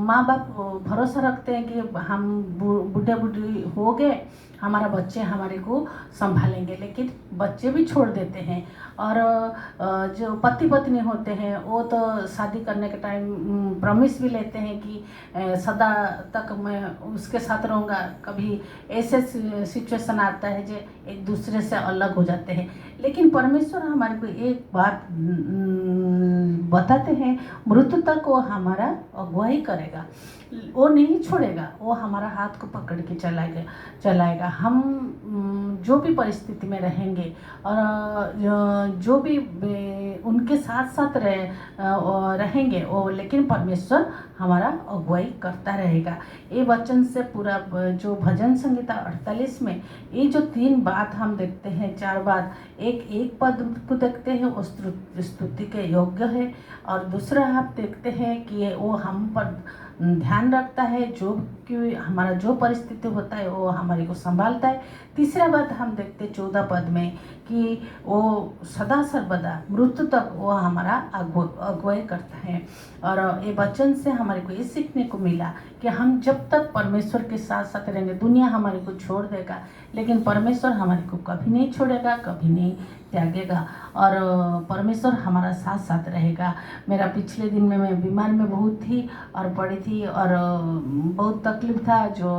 माँ बाप भरोसा रखते हैं कि हम बूढ़े बूढ़ी हो गए, हमारा बच्चे हमारे को संभालेंगे, लेकिन बच्चे भी छोड़ देते हैं। और जो पति पत्नी होते हैं वो तो शादी करने के टाइम प्रॉमिस भी लेते हैं कि सदा तक मैं उसके साथ रहूँगा। कभी ऐसे सिचुएशन आता है जो एक दूसरे से अलग हो जाते हैं, लेकिन परमेश्वर हमारे को एक बात बताते हैं, मृत्यु तक वो हमारा अगुवाई करेगा, वो नहीं छोड़ेगा, वो हमारा हाथ को पकड़ के चलाएगा। हम जो भी परिस्थिति में रहेंगे और जो भी उनके साथ साथ रहेंगे वो, लेकिन परमेश्वर हमारा अगुवाई करता रहेगा। ये वचन से पूरा जो भजन संहिता 48 में ये जो 3 बात हम देखते हैं, 4 बात, एक पद को देखते हैं वो स्तुति के योग्य है, और दूसरा आप देखते हैं कि वो हम पर ध्यान रखता है, जो कि हमारा जो परिस्थिति होता है वो हमारे को संभालता है। तीसरा बात हम देखते 14 पद में कि वो सदा सर्वदा मृत्यु तक वो हमारा अगुवाई करता है। और ये वचन से हमारे को ये सीखने को मिला कि हम जब तक परमेश्वर के साथ साथ रहेंगे, दुनिया हमारे को छोड़ देगा लेकिन परमेश्वर हमारे को कभी नहीं छोड़ेगा, कभी नहीं त्यागेगा और परमेश्वर हमारा साथ साथ रहेगा। मेरा पिछले दिन में मैं बीमार में बहुत थी और पड़ी थी और बहुत तकलीफ था, जो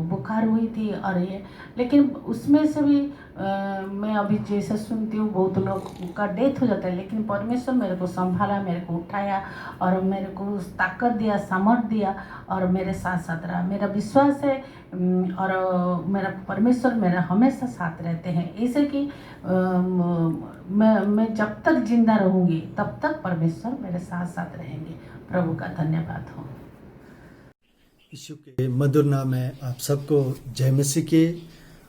बुखार हुई थी और ये, लेकिन उसमें से भी मैं अभी जैसे सुनती हूँ बहुत लोग का डेथ हो जाता है, लेकिन परमेश्वर मेरे को संभाला, मेरे को उठाया और मेरे को ताकत दिया, सामर्थ दिया और मेरे साथ साथ रहा। मेरा विश्वास है और मेरा परमेश्वर मेरा हमेशा साथ रहते हैं। ऐसे कि मैं जब तक जिंदा रहूँगी तब तक परमेश्वर मेरे साथ साथ रहेंगे। प्रभु का धन्यवाद हो। यीशु के मधुर नाम में आप सबको जय मसीह की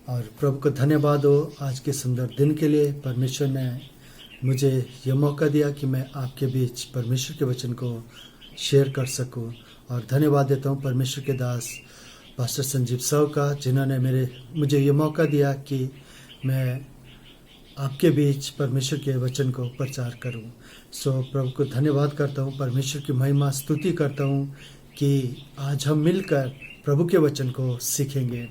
और प्रभु को धन्यवाद हो आज के सुंदर दिन के लिए। परमेश्वर ने मुझे यह मौका दिया कि मैं आपके बीच परमेश्वर के वचन को शेयर कर सकूं और धन्यवाद देता हूं परमेश्वर के दास पास्टर संजीव साहु का, जिन्होंने मुझे ये मौका दिया कि मैं आपके बीच परमेश्वर के वचन को प्रचार करूं। प्रभु को धन्यवाद करता हूं, परमेश्वर की महिमा स्तुति करता हूं कि आज हम मिलकर प्रभु के वचन को सीखेंगे।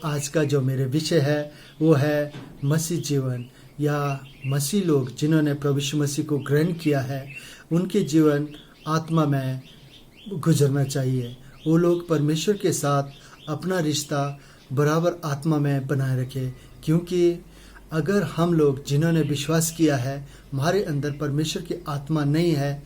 आज का जो मेरे विषय है वो है मसीह जीवन या मसीह लोग जिन्होंने प्रभु यीशु मसीह को ग्रहण किया है, उनके जीवन आत्मा में गुजरना चाहिए। वो लोग परमेश्वर के साथ अपना रिश्ता बराबर आत्मा में बनाए रखें, क्योंकि अगर हम लोग जिन्होंने विश्वास किया है हमारे अंदर परमेश्वर की आत्मा नहीं है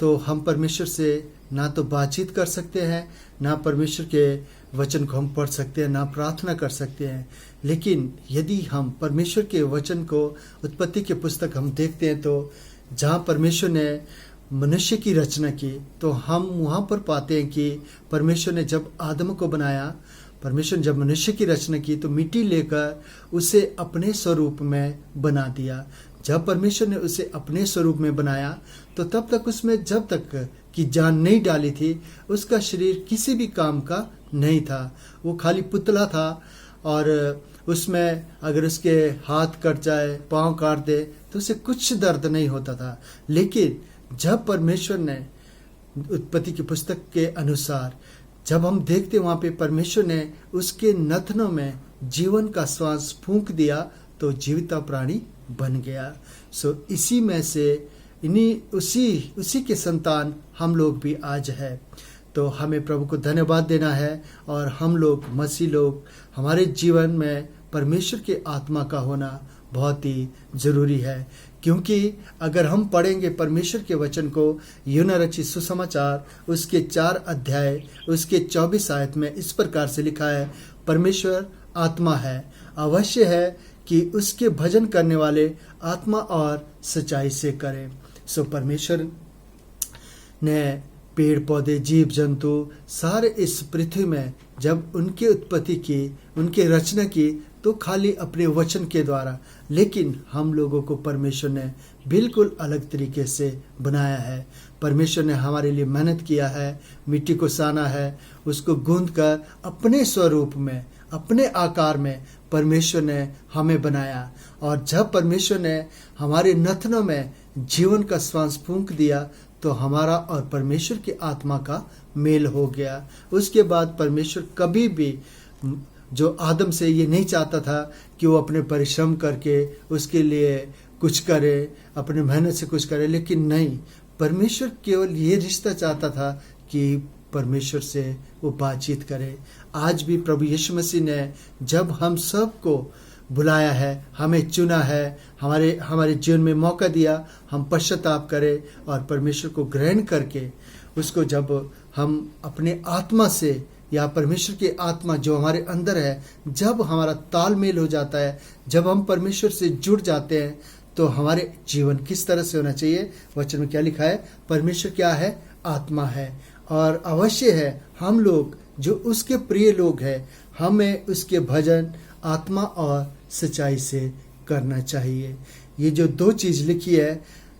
तो हम परमेश्वर से ना तो बातचीत कर सकते हैं, ना परमेश्वर के वचन को हम पढ़ सकते हैं, ना प्रार्थना कर सकते हैं। लेकिन यदि हम परमेश्वर के वचन को, उत्पत्ति के पुस्तक हम देखते हैं तो जहाँ परमेश्वर ने मनुष्य की रचना की तो हम वहाँ पर पाते हैं कि परमेश्वर ने जब आदम को बनाया, परमेश्वर ने जब मनुष्य की रचना की तो मिट्टी लेकर उसे अपने स्वरूप में बना दिया। जब परमेश्वर ने उसे अपने स्वरूप में बनाया तो तब तक उसमें जब तक की जान नहीं डाली थी उसका शरीर किसी भी काम का नहीं था, वो खाली पुतला था और उसमें अगर उसके हाथ कट जाए, पाँव काट दे तो उसे कुछ दर्द नहीं होता था। लेकिन जब परमेश्वर ने उत्पत्ति की पुस्तक के अनुसार जब हम देखते वहाँ पे परमेश्वर ने उसके नथनों में जीवन का श्वास फूंक दिया तो जीविता प्राणी बन गया। इसी में से उसी के संतान हम लोग भी आज है। तो हमें प्रभु को धन्यवाद देना है और हम लोग मसीह लोग, हमारे जीवन में परमेश्वर के आत्मा का होना बहुत ही ज़रूरी है। क्योंकि अगर हम पढ़ेंगे परमेश्वर के वचन को, यूना रचित सुसमाचार उसके 4 अध्याय उसके 24 आयत में इस प्रकार से लिखा है, परमेश्वर आत्मा है, अवश्य है कि उसके भजन करने वाले आत्मा और सच्चाई से करें। परमेश्वर ने पेड़ पौधे, जीव जंतु सारे इस पृथ्वी में जब उनकी उत्पत्ति की, उनकी रचना की तो खाली अपने वचन के द्वारा, लेकिन हम लोगों को परमेश्वर ने बिल्कुल अलग तरीके से बनाया है। परमेश्वर ने हमारे लिए मेहनत किया है, मिट्टी को साना है, उसको गूंथ कर अपने स्वरूप में, अपने आकार में परमेश्वर ने हमें बनाया। और जब परमेश्वर ने हमारे नथनों में जीवन का श्वास फूंक दिया तो हमारा और परमेश्वर की आत्मा का मेल हो गया। उसके बाद परमेश्वर कभी भी जो आदम से ये नहीं चाहता था कि वो अपने परिश्रम करके उसके लिए कुछ करे, अपने मेहनत से कुछ करे, लेकिन नहीं, परमेश्वर केवल ये रिश्ता चाहता था कि परमेश्वर से वो बातचीत करे। आज भी प्रभु यीशु मसीह ने जब हम सबको बुलाया है, हमें चुना है, हमारे जीवन में मौका दिया, हम पश्चाताप करें और परमेश्वर को ग्रहण करके उसको जब हम अपने आत्मा से या परमेश्वर की आत्मा जो हमारे अंदर है, जब हमारा तालमेल हो जाता है, जब हम परमेश्वर से जुड़ जाते हैं तो हमारे जीवन किस तरह से होना चाहिए। वचन में क्या लिखा है, परमेश्वर क्या है, आत्मा है और अवश्य है हम लोग जो उसके प्रिय लोग हैं हमें उसके भजन आत्मा और सच्चाई से करना चाहिए। ये जो 2 चीज़ लिखी है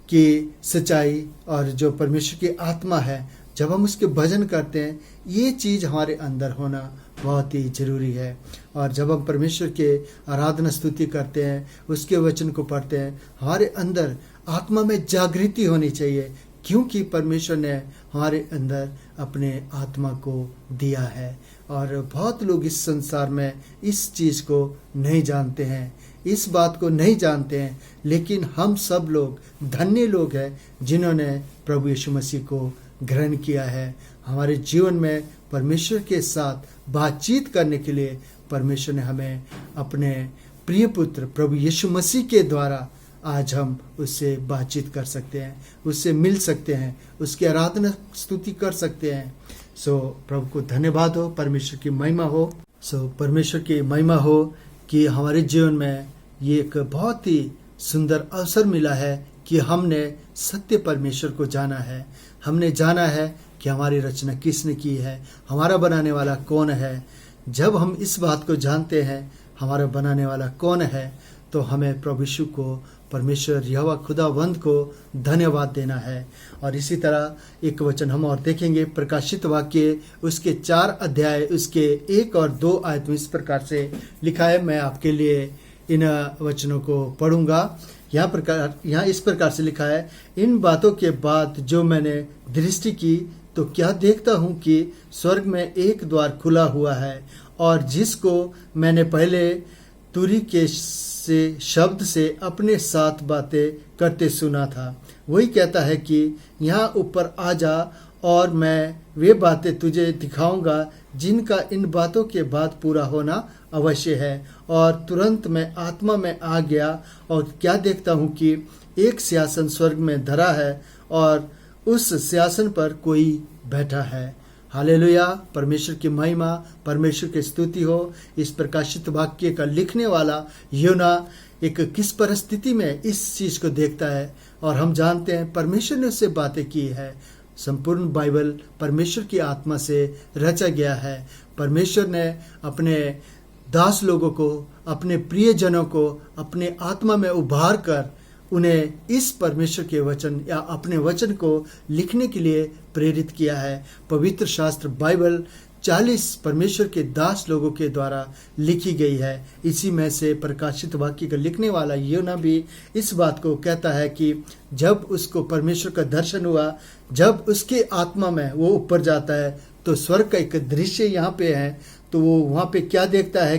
कि सच्चाई और जो परमेश्वर की आत्मा है, जब हम उसके भजन करते हैं, ये चीज़ हमारे अंदर होना बहुत ही ज़रूरी है। और जब हम परमेश्वर के आराधना स्तुति करते हैं, उसके वचन को पढ़ते हैं, हमारे अंदर आत्मा में जागृति होनी चाहिए, क्योंकि परमेश्वर ने हमारे अंदर अपने आत्मा को दिया है। और बहुत लोग इस संसार में इस चीज़ को नहीं जानते हैं, इस बात को नहीं जानते हैं, लेकिन हम सब लोग धन्य लोग हैं जिन्होंने प्रभु यीशु मसीह को ग्रहण किया है। हमारे जीवन में परमेश्वर के साथ बातचीत करने के लिए परमेश्वर ने हमें अपने प्रिय पुत्र प्रभु यीशु मसीह के द्वारा आज हम उससे बातचीत कर सकते हैं, उससे मिल सकते हैं, उसकी आराधना स्तुति कर सकते हैं। सो प्रभु को धन्यवाद हो, परमेश्वर की महिमा हो। परमेश्वर की महिमा हो कि हमारे जीवन में ये एक बहुत ही सुंदर अवसर मिला है कि हमने सत्य परमेश्वर को जाना है। हमने जाना है कि हमारी रचना किसने की है, हमारा बनाने वाला कौन है। जब हम इस बात को जानते हैं हमारा बनाने वाला कौन है, तो हमें प्रभु यीशु को, परमेश्वर यहोवा खुदावंद को धन्यवाद देना है। और इसी तरह एक वचन हम और देखेंगे, प्रकाशित वाक्य उसके 4 अध्याय उसके 1 और 2 आयत में इस प्रकार से लिखा है। मैं आपके लिए इन वचनों को पढ़ूंगा। यहाँ इस प्रकार से लिखा है, इन बातों के बाद जो मैंने दृष्टि की तो क्या देखता हूँ कि स्वर्ग में एक द्वार खुला हुआ है, और जिसको मैंने पहले तुरी के से शब्द से अपने साथ बातें करते सुना था, वही कहता है कि यहाँ ऊपर आ जा और मैं वे बातें तुझे दिखाऊंगा जिनका इन बातों के बाद पूरा होना अवश्य है। और तुरंत मैं आत्मा में आ गया और क्या देखता हूँ कि एक सिंहासन स्वर्ग में धरा है और उस सिंहासन पर कोई बैठा है। हालेलुया, परमेश्वर की महिमा, परमेश्वर की स्तुति हो। इस प्रकाशित वाक्य का लिखने वाला यूना एक किस परिस्थिति में इस चीज़ को देखता है, और हम जानते हैं परमेश्वर ने उससे बातें की है। संपूर्ण बाइबल परमेश्वर की आत्मा से रचा गया है। परमेश्वर ने अपने दास लोगों को, अपने प्रियजनों को अपने आत्मा में उभार कर उन्हें इस परमेश्वर के वचन या अपने वचन को लिखने के लिए प्रेरित किया है। पवित्र शास्त्र बाइबल 40 परमेश्वर के दास लोगों के द्वारा लिखी गई है। इसी में से प्रकाशित वाक्य का लिखने वाला यूना भी इस बात को कहता है कि जब उसको परमेश्वर का दर्शन हुआ, जब उसके आत्मा में वो ऊपर जाता है, तो स्वर्ग का एक दृश्य यहाँ पे है। तो वो वहाँ पे क्या देखता है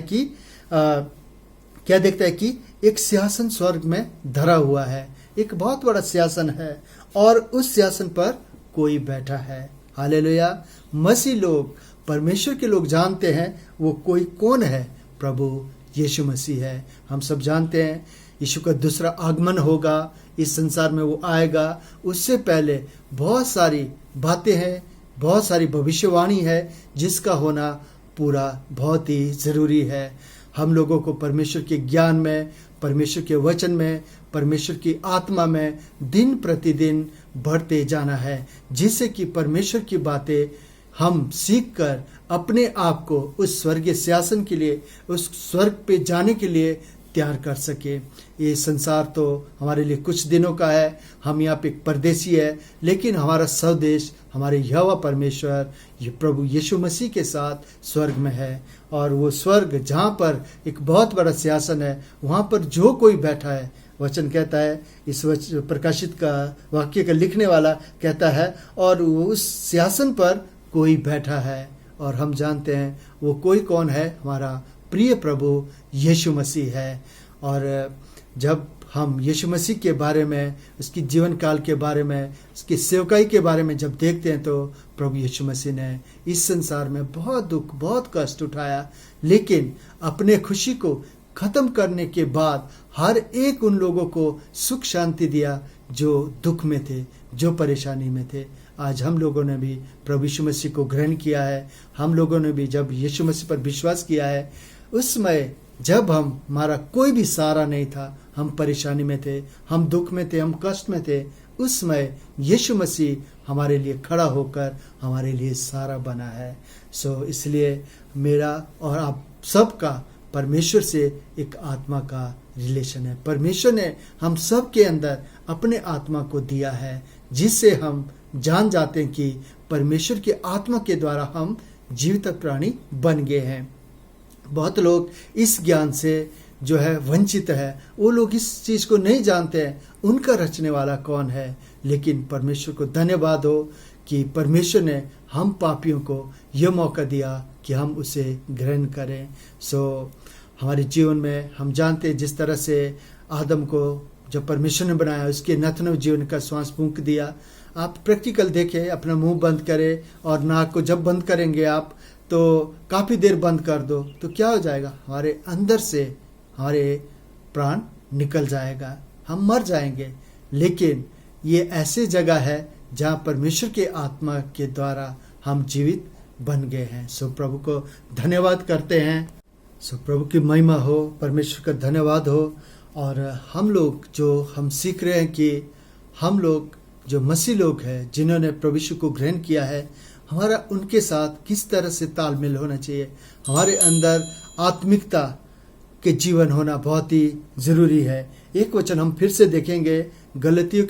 कि एक सिंहासन स्वर्ग में धरा हुआ है, एक बहुत बड़ा सिंहासन है और उस सिंहासन पर कोई बैठा है। हालेलुया, मसीह लोग, परमेश्वर के लोग जानते हैं वो कोई कौन है, प्रभु यीशु मसीह है। हम सब जानते हैं यीशु का दूसरा आगमन होगा, इस संसार में वो आएगा। उससे पहले बहुत सारी बातें हैं, बहुत सारी भविष्यवाणी है जिसका होना पूरा बहुत ही ज़रूरी है। हम लोगों को परमेश्वर के ज्ञान में, परमेश्वर के वचन में, परमेश्वर की आत्मा में दिन प्रतिदिन बढ़ते जाना है, जिससे कि परमेश्वर की बातें हम सीखकर अपने आप को उस स्वर्गीय सिंहासन के लिए, उस स्वर्ग पे जाने के लिए तैयार कर सके। ये संसार तो हमारे लिए कुछ दिनों का है, हम यहाँ पे परदेसी है, लेकिन हमारा स्वदेश हमारे यहोवा परमेश्वर, ये प्रभु यीशु मसीह के साथ स्वर्ग में है। और वो स्वर्ग जहाँ पर एक बहुत बड़ा सिंहासन है, वहाँ पर जो कोई बैठा है, वचन कहता है, इस प्रकाशित का वाक्य का लिखने वाला कहता है, और उस सिंहासन पर कोई बैठा है। और हम जानते हैं वो कोई कौन है, हमारा प्रिय प्रभु यीशु मसीह है। और जब हम यीशु मसीह के बारे में, उसकी जीवन काल के बारे में, उसकी सेवकाई के बारे में जब देखते हैं, तो प्रभु यीशु मसीह ने इस संसार में बहुत दुख, बहुत कष्ट उठाया, लेकिन अपने खुशी को ख़त्म करने के बाद हर एक उन लोगों को सुख शांति दिया जो दुख में थे, जो परेशानी में थे। आज हम लोगों ने भी प्रभु यीशु मसीह को ग्रहण किया है। हम लोगों ने भी जब यीशु मसीह पर विश्वास किया है, उस समय जब हमारा कोई भी सहारा नहीं था, हम परेशानी में थे, हम दुख में थे, हम कष्ट में थे, उस समय यीशु मसीह हमारे लिए खड़ा होकर हमारे लिए सहारा बना है। इसलिए मेरा और आप सबका परमेश्वर से एक आत्मा का रिलेशन है। परमेश्वर ने हम सब के अंदर अपने आत्मा को दिया है, जिससे हम जान जाते हैं कि परमेश्वर की आत्मा के द्वारा हम जीवित प्राणी बन गए हैं। बहुत लोग इस ज्ञान से जो है वंचित है, वो लोग इस चीज को नहीं जानते हैं उनका रचने वाला कौन है। लेकिन परमेश्वर को धन्यवाद हो कि परमेश्वर ने हम पापियों को यह मौका दिया कि हम उसे ग्रहण करें। हमारे जीवन में हम जानते हैं जिस तरह से आदम को जब परमेश्वर ने बनाया उसके नथन में जीवन का श्वास फूंक दिया। आप प्रैक्टिकल देखें, अपना मुंह बंद करें और नाक को जब बंद करेंगे आप तो काफी देर बंद कर दो तो क्या हो जाएगा, हमारे अंदर से हमारे प्राण निकल जाएगा, हम मर जाएंगे। लेकिन ये ऐसी जगह है जहाँ परमेश्वर के आत्मा के द्वारा हम जीवित बन गए हैं। प्रभु को धन्यवाद करते हैं। प्रभु की महिमा हो, परमेश्वर का धन्यवाद हो। और हम लोग जो हम सीख रहे हैं कि हम लोग जो मसीह लोग हैं जिन्होंने प्रभु यीशु को ग्रहण किया है, हमारा उनके साथ किस तरह से तालमेल होना चाहिए। हमारे अंदर आत्मिकता के जीवन होना बहुत ही जरूरी है। एक वचन हम फिर से देखेंगे, गलातियों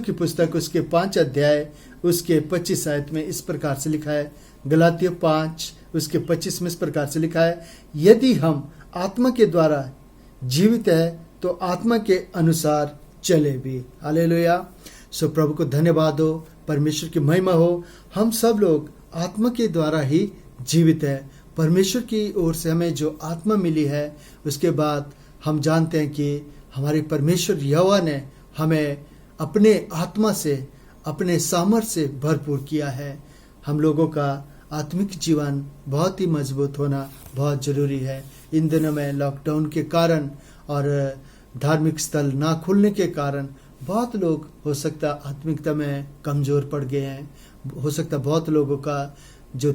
की पुस्तक उसके 5 अध्याय उसके 25 आयत में इस प्रकार से लिखा है। गलातियों 5 उसके 25 में इस प्रकार से लिखा है, यदि हम आत्मा के द्वारा जीवित है तो आत्मा के अनुसार चले भी। हालेलुया। प्रभु को धन्यवाद हो, परमेश्वर की महिमा हो। हम सब लोग आत्मा के द्वारा ही जीवित है। परमेश्वर की ओर से हमें जो आत्मा मिली है, उसके बाद हम जानते हैं कि हमारे परमेश्वर यहोवा ने हमें अपने आत्मा से, अपने सामर्थ्य से भरपूर किया है। हम लोगों का आत्मिक जीवन बहुत ही मजबूत होना बहुत जरूरी है। इन दिनों में लॉकडाउन के कारण और धार्मिक स्थल ना खुलने के कारण बहुत लोग हो सकता आत्मिकता में कमजोर पड़ गए हैं। हो सकता बहुत लोगों का जो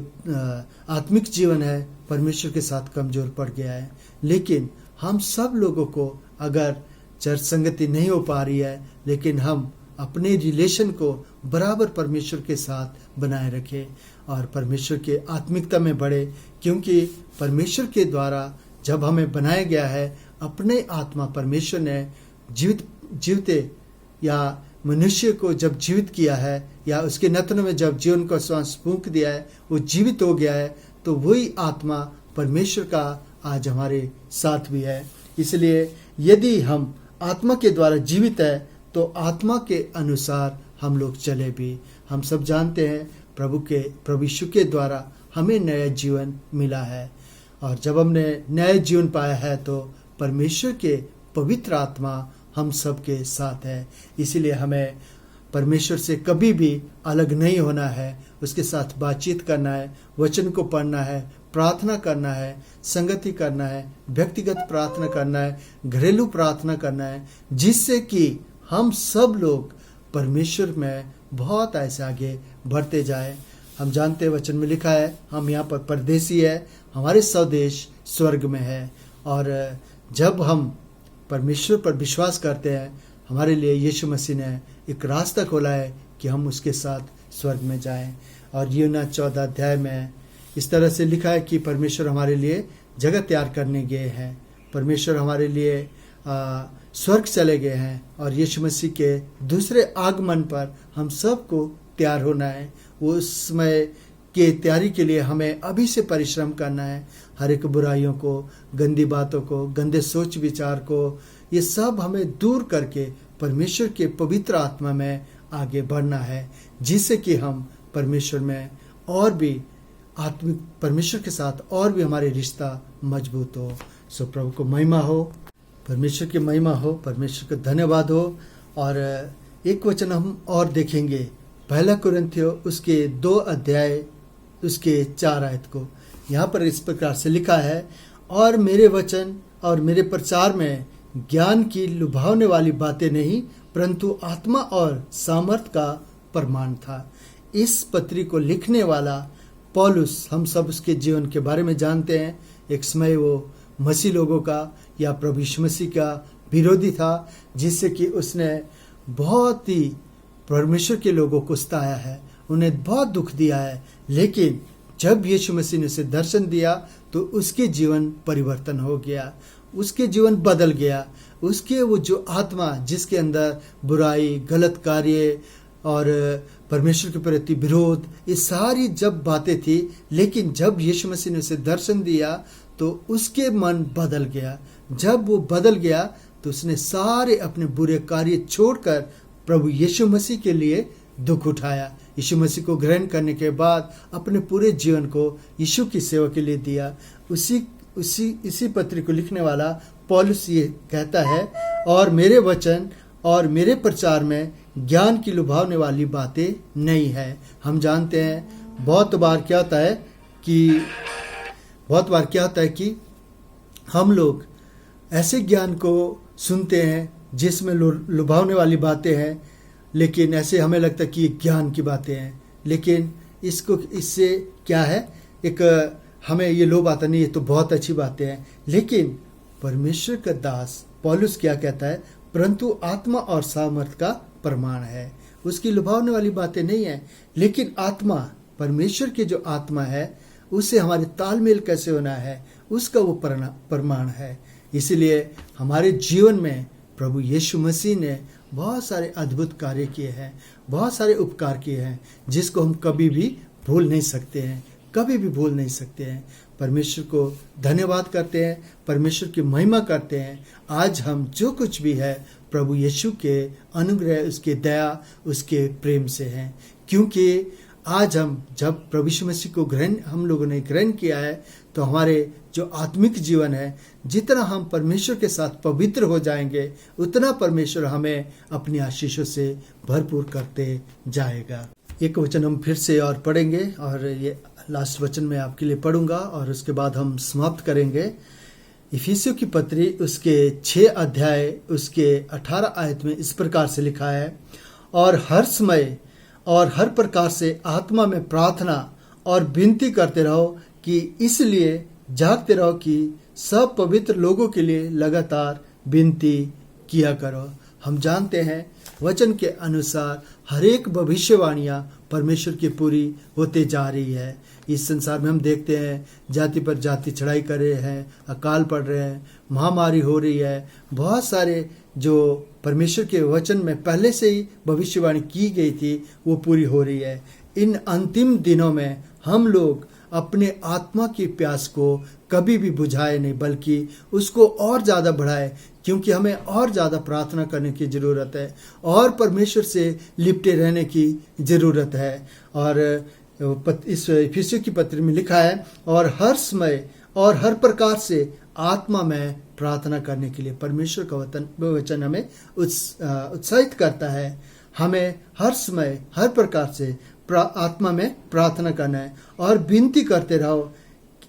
आत्मिक जीवन है परमेश्वर के साथ कमजोर पड़ गया है। लेकिन हम सब लोगों को अगर चर्च संगति नहीं हो पा रही है, लेकिन हम अपने रिलेशन को बराबर परमेश्वर के साथ बनाए रखें और परमेश्वर के आत्मिकता में बढ़े, क्योंकि परमेश्वर के द्वारा जब हमें बनाया गया है, अपने आत्मा परमेश्वर ने जीवते या मनुष्य को जब जीवित किया है या उसके नथनों में जब जीवन का श्वास फूंक दिया है, वो जीवित हो गया है, तो वही आत्मा परमेश्वर का आज हमारे साथ भी है। इसलिए यदि हम आत्मा के द्वारा जीवित है तो आत्मा के अनुसार हम लोग चले भी। हम सब जानते हैं प्रभु यीशु के द्वारा हमें नया जीवन मिला है, और जब हमने नया जीवन पाया है तो परमेश्वर के पवित्र आत्मा हम सब के साथ है। इसीलिए हमें परमेश्वर से कभी भी अलग नहीं होना है, उसके साथ बातचीत करना है, वचन को पढ़ना है, प्रार्थना करना है, संगति करना है, व्यक्तिगत प्रार्थना करना है, घरेलू प्रार्थना करना है, जिससे कि हम सब लोग परमेश्वर में बहुत ऐसे आगे बढ़ते जाए। हम जानते हैं वचन में लिखा है, हम यहाँ पर परदेसी है, हमारे स्वदेश स्वर्ग में है। और जब हम परमेश्वर पर विश्वास करते हैं, हमारे लिए यीशु मसीह ने एक रास्ता खोला है कि हम उसके साथ स्वर्ग में जाएं। और यूहन्ना 14 अध्याय में इस तरह से लिखा है कि परमेश्वर हमारे लिए जगह तैयार करने गए हैं, परमेश्वर हमारे लिए स्वर्ग चले गए हैं, और यीशु मसीह के दूसरे आगमन पर हम सबको तैयार होना है। उस समय के तैयारी के लिए हमें अभी से परिश्रम करना है। हर एक बुराइयों को, गंदी बातों को, गंदे सोच विचार को, ये सब हमें दूर करके परमेश्वर के पवित्र आत्मा में आगे बढ़ना है, जिससे कि हम परमेश्वर में और भी आत्मिक परमेश्वर के साथ और भी हमारे रिश्ता मजबूत हो। प्रभु को महिमा हो, परमेश्वर की महिमा हो, परमेश्वर का धन्यवाद हो। और एक वचन हम और देखेंगे, 1 कुरिन्थियों उसके 2 अध्याय उसके 4 आयत को। यहाँ पर इस प्रकार से लिखा है, और मेरे वचन और मेरे प्रचार में ज्ञान की लुभावने वाली बातें नहीं, परंतु आत्मा और सामर्थ का प्रमाण था। इस पत्री को लिखने वाला पौलुस, हम सब उसके जीवन के बारे में जानते हैं। एक समय वो मसीह लोगों का या प्रभु यीशु मसीह का विरोधी था, जिससे कि उसने बहुत ही परमेश्वर के लोगों को सताया है, उन्हें बहुत दुख दिया है। लेकिन जब यीशु मसीह ने उसे दर्शन दिया तो उसके जीवन परिवर्तन हो गया, उसके जीवन बदल गया। उसके वो जो आत्मा जिसके अंदर बुराई, गलत कार्य और परमेश्वर के प्रति विरोध, ये सारी जब बातें थी, लेकिन जब यीशु मसीह ने उसे दर्शन दिया तो उसके मन बदल गया। जब वो बदल गया तो उसने सारे अपने बुरे कार्य छोड़कर प्रभु यीशु मसीह के लिए दुख उठाया। यीशु मसीह को ग्रहण करने के बाद अपने पूरे जीवन को यीशु की सेवा के लिए दिया। इसी पत्र को लिखने वाला पौलुस ये कहता है, और मेरे वचन और मेरे प्रचार में ज्ञान की लुभावने वाली बातें नहीं है। हम जानते हैं बहुत बार क्या होता है कि हम लोग ऐसे ज्ञान को सुनते हैं जिसमें लुभावने वाली बातें हैं, लेकिन ऐसे हमें लगता है कि ये ज्ञान की बातें हैं, लेकिन इससे क्या है, एक हमें ये लोभ आता नहीं, ये तो बहुत अच्छी बातें हैं। लेकिन परमेश्वर का दास पौलुस क्या कहता है, परंतु आत्मा और सामर्थ का प्रमाण है। उसकी लुभावने वाली बातें नहीं है, लेकिन आत्मा, परमेश्वर की जो आत्मा है, उससे हमारे तालमेल कैसे होना है, उसका वो प्रमाण है। इसलिए हमारे जीवन में प्रभु यीशु मसीह ने बहुत सारे अद्भुत कार्य किए हैं, बहुत सारे उपकार किए हैं, जिसको हम कभी भी भूल नहीं सकते हैं। परमेश्वर को धन्यवाद करते हैं, परमेश्वर की महिमा करते हैं। आज हम जो कुछ भी है प्रभु यीशु के अनुग्रह, उसके दया, उसके प्रेम से हैं। क्योंकि आज हम जब प्रभु यीशु मसीह को हम लोगों ने ग्रहण किया है, तो हमारे जो आत्मिक जीवन है, जितना हम परमेश्वर के साथ पवित्र हो जाएंगे, उतना परमेश्वर हमें अपनी आशीषों से भरपूर करते जाएगा। एक वचन हम फिर से और पढ़ेंगे, और ये लास्ट वचन मैं आपके लिए पढ़ूंगा और उसके बाद हम समाप्त करेंगे। इफिसियों की पत्री उसके 6 अध्याय उसके 18 आयत में इस प्रकार से लिखा है, और हर समय और हर प्रकार से आत्मा में प्रार्थना और विनती करते रहो, कि इसलिए जागते रहो कि सब पवित्र लोगों के लिए लगातार विनती किया करो। हम जानते हैं वचन के अनुसार हर एक भविष्यवाणियां परमेश्वर की पूरी होते जा रही है। इस संसार में हम देखते हैं जाति पर जाति चढ़ाई कर रहे हैं, अकाल पड़ रहे हैं, महामारी हो रही है। बहुत सारे जो परमेश्वर के वचन में पहले से ही भविष्यवाणी की गई थी वो पूरी हो रही है। इन अंतिम दिनों में हम लोग अपने आत्मा की प्यास को कभी भी बुझाए नहीं, बल्कि उसको और ज़्यादा बढ़ाए, क्योंकि हमें और ज़्यादा प्रार्थना करने की ज़रूरत है और परमेश्वर से लिपटे रहने की ज़रूरत है। और इस इफिसियों की पत्री में लिखा है, और हर समय और हर प्रकार से आत्मा में प्रार्थना करने के लिए परमेश्वर का वचन हमें उत्साहित करता है। हमें हर समय हर प्रकार से आत्मा में प्रार्थना करना है और विनती करते रहो,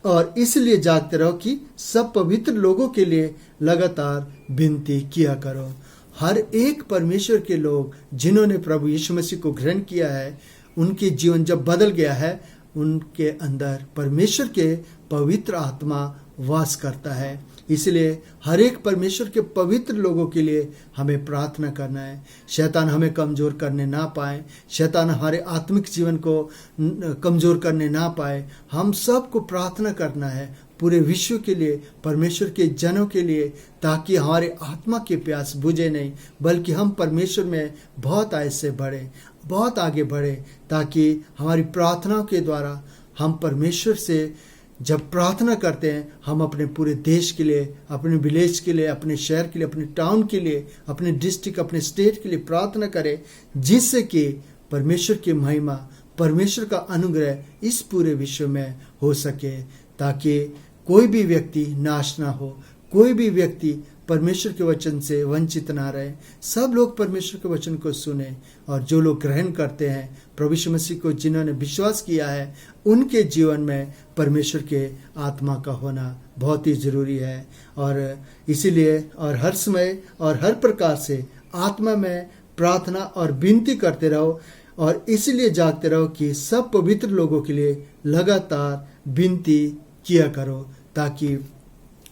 और इसलिए जागते रहो कि सब पवित्र लोगों के लिए लगातार विनती किया करो। हर एक परमेश्वर के लोग जिन्होंने प्रभु यीशु मसीह को ग्रहण किया है, उनके जीवन जब बदल गया है, उनके अंदर परमेश्वर के पवित्र आत्मा वास करता है। इसलिए हर एक परमेश्वर के पवित्र लोगों के लिए हमें प्रार्थना करना है। शैतान हमें कमज़ोर करने ना पाए, शैतान हमारे आत्मिक जीवन को कमज़ोर करने ना पाए। हम सबको प्रार्थना करना है पूरे विश्व के लिए, परमेश्वर के जनों के लिए, ताकि हमारे आत्मा की प्यास बुझे नहीं, बल्कि हम परमेश्वर में बहुत आगे से बढ़े, बहुत आगे बढ़े, ताकि हमारी प्रार्थनाओं के द्वारा हम परमेश्वर से जब प्रार्थना करते हैं, हम अपने पूरे देश के लिए, अपने विलेज के लिए, अपने शहर के लिए, अपने टाउन के लिए, अपने डिस्ट्रिक्ट, अपने स्टेट के लिए प्रार्थना करें, जिससे कि परमेश्वर की महिमा, परमेश्वर का अनुग्रह इस पूरे विश्व में हो सके, ताकि कोई भी व्यक्ति नाश ना हो, कोई भी व्यक्ति परमेश्वर के वचन से वंचित ना रहे। सब लोग परमेश्वर के वचन को सुने, और जो लोग ग्रहण करते हैं प्रभु यीशु मसीह को, जिन्होंने विश्वास किया है, उनके जीवन में परमेश्वर के आत्मा का होना बहुत ही ज़रूरी है। और इसीलिए और हर समय और हर प्रकार से आत्मा में प्रार्थना और विनती करते रहो, और इसलिए जागते रहो कि सब पवित्र लोगों के लिए लगातार विनती किया करो, ताकि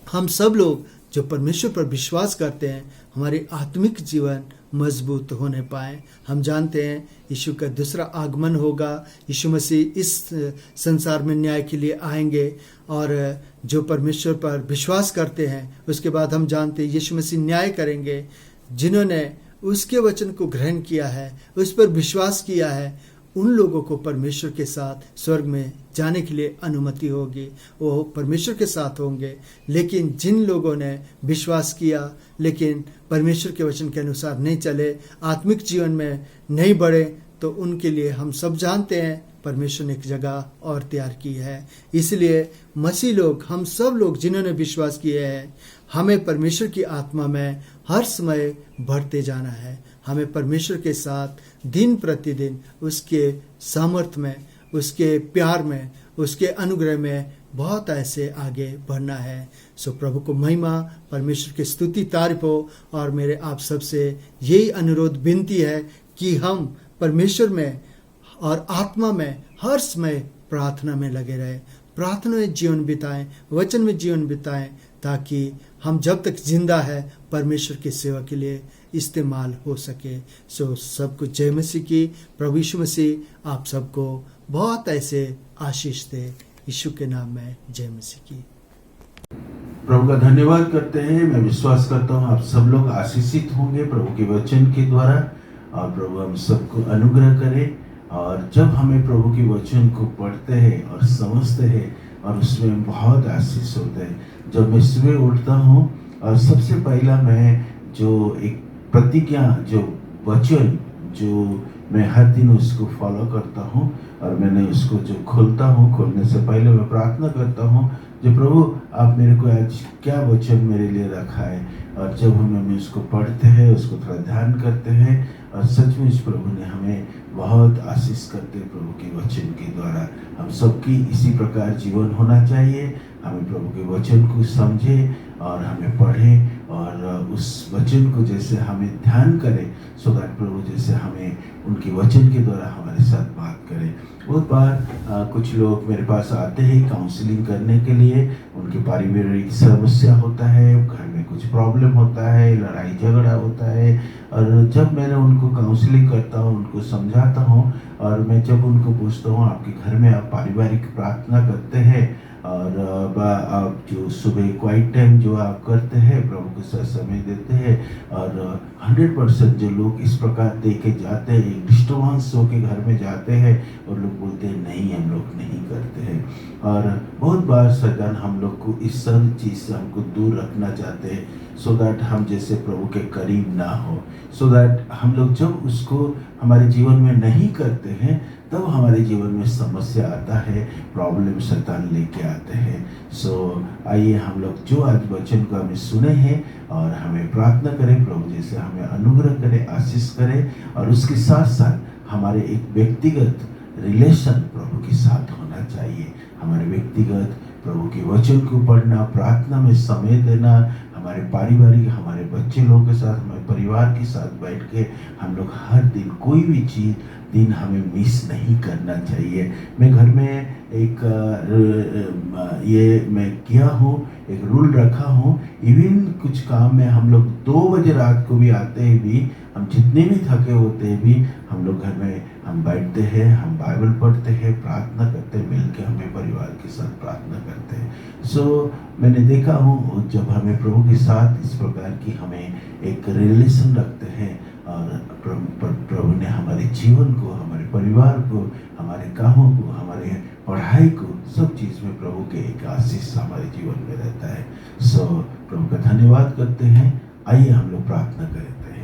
हम सब लोग जो परमेश्वर पर विश्वास करते हैं, हमारे आत्मिक जीवन मजबूत होने पाए। हम जानते हैं यीशु का दूसरा आगमन होगा, यीशु मसीह इस संसार में न्याय के लिए आएंगे और जो परमेश्वर पर विश्वास करते हैं उसके बाद हम जानते हैं यीशु मसीह न्याय करेंगे। जिन्होंने उसके वचन को ग्रहण किया है, उस पर विश्वास किया है, उन लोगों को परमेश्वर के साथ स्वर्ग में जाने के लिए अनुमति होगी, वो परमेश्वर के साथ होंगे। लेकिन जिन लोगों ने विश्वास किया लेकिन परमेश्वर के वचन के अनुसार नहीं चले, आत्मिक जीवन में नहीं बढ़े, तो उनके लिए हम सब जानते हैं परमेश्वर ने एक जगह और तैयार की है। इसलिए मसीह लोग, हम सब लोग जिन्होंने विश्वास किए हैं, हमें परमेश्वर की आत्मा में हर समय बढ़ते जाना है। हमें परमेश्वर के साथ दिन प्रतिदिन उसके सामर्थ्य में, उसके प्यार में, उसके अनुग्रह में बहुत ऐसे आगे बढ़ना है। सो प्रभु को महिमा, परमेश्वर की स्तुति तारीफ हो। और मेरे आप सबसे यही अनुरोध विनती है कि हम परमेश्वर में और आत्मा में हर समय प्रार्थना में लगे रहे, प्रार्थना में जीवन बिताएं, वचन में जीवन बिताएं, ताकि हम जब तक जिंदा है परमेश्वर की सेवा के लिए इस्तेमाल हो सके। सो सबको जय मसीह की। प्रभु यीशु मसीह आप सबको बहुत ऐसे आशीष दे। यीशु के नाम में जय मसीह की। प्रभु का धन्यवाद करते हैं। मैं विश्वास करता हूँ आप सब लोग आशीषित होंगे प्रभु के वचन के द्वारा, और प्रभु हम सबको अनुग्रह करे। और जब हमें प्रभु के वचन को पढ़ते हैं और समझते हैं और उसमें बहुत आशीष होते हैं। जब मैं सुबह उठता हूँ और सबसे पहला मैं जो एक प्रतिज्ञा, जो वचन जो मैं हर दिन उसको फॉलो करता हूँ, और मैंने उसको जो खोलता हूँ, खोलने से पहले मैं प्रार्थना करता हूँ जो प्रभु आप मेरे को आज क्या वचन मेरे लिए रखा है। और जब हम उसको पढ़ते हैं, उसको थोड़ा ध्यान करते हैं, और सचमुच प्रभु ने हमें बहुत आशीष करते प्रभु के वचन के द्वारा। हम सबकी इसी प्रकार जीवन होना चाहिए। हमें प्रभु के वचन को समझे और हमें पढ़े, और उस वचन को जैसे हमें ध्यान करें, सो दैट प्रभु जैसे हमें उनके वचन के द्वारा हमारे साथ बात करें। बहुत बार कुछ लोग मेरे पास आते हैं काउंसलिंग करने के लिए। उनके पारिवारिक समस्या होता है, घर में कुछ प्रॉब्लम होता है, लड़ाई झगड़ा होता है, और जब मैंने उनको काउंसलिंग करता हूँ, उनको समझाता हूँ, और मैं जब उनको पूछता हूँ आपके घर में आप पारिवारिक प्रार्थना करते हैं, और आप जो सुबह क्वाइट टाइम जो आप करते हैं, प्रभु के साथ समय देते हैं, और 100% जो लोग इस प्रकार दे के जाते हैं, एक डिस्टर्बेंस होके घर में जाते हैं, और लोग बोलते हैं नहीं हम लोग नहीं करते हैं। और बहुत बार शैतान हम लोग को इस सब चीज़ से हमको दूर रखना चाहते हैं, सो दैट हम जैसे प्रभु के करीब ना हो, सो दैट हम लोग जब उसको हमारे जीवन में नहीं करते हैं तब हमारे जीवन में समस्या आता है, प्रॉब्लम शैतान लेके आते हैं। सो आइए हम लोग जो आज वचन को हमें सुने हैं, और हमें प्रार्थना करें प्रभु जैसे हमें अनुग्रह करे, आशीष करे, और उसके साथ साथ हमारे एक व्यक्तिगत रिलेशन प्रभु के साथ होना चाहिए। हमारे व्यक्तिगत प्रभु के वचन को पढ़ना, प्रार्थना में समय देना, हमारे पारिवारिक, हमारे बच्चे लोगों के साथ, हमारे परिवार के साथ बैठ के हम लोग हर दिन कोई भी चीज़ दिन हमें मिस नहीं करना चाहिए। मैं घर में एक ये मैं किया हूँ, एक रूल रखा हूँ, इवन कुछ काम में हम लोग 2 बजे रात को भी आते हैं भी, हम जितने भी थके होते हैं भी, हम लोग घर में हम बैठते हैं, हम बाइबल पढ़ते हैं, प्रार्थना करते हैं, मिलके हमें परिवार के साथ प्रार्थना करते हैं। सो मैंने देखा हूँ जब हमें प्रभु के साथ इस प्रकार की हमें एक रिलेशन रखते हैं, और प्रभु ने हमारे जीवन को, हमारे परिवार को, हमारे कामों को, हमारे पढ़ाई को, सब चीज़ में प्रभु के एक आशीष हमारे जीवन में रहता है। सो प्रभु का धन्यवाद करते हैं। आइए हम लोग प्रार्थना करते हैं।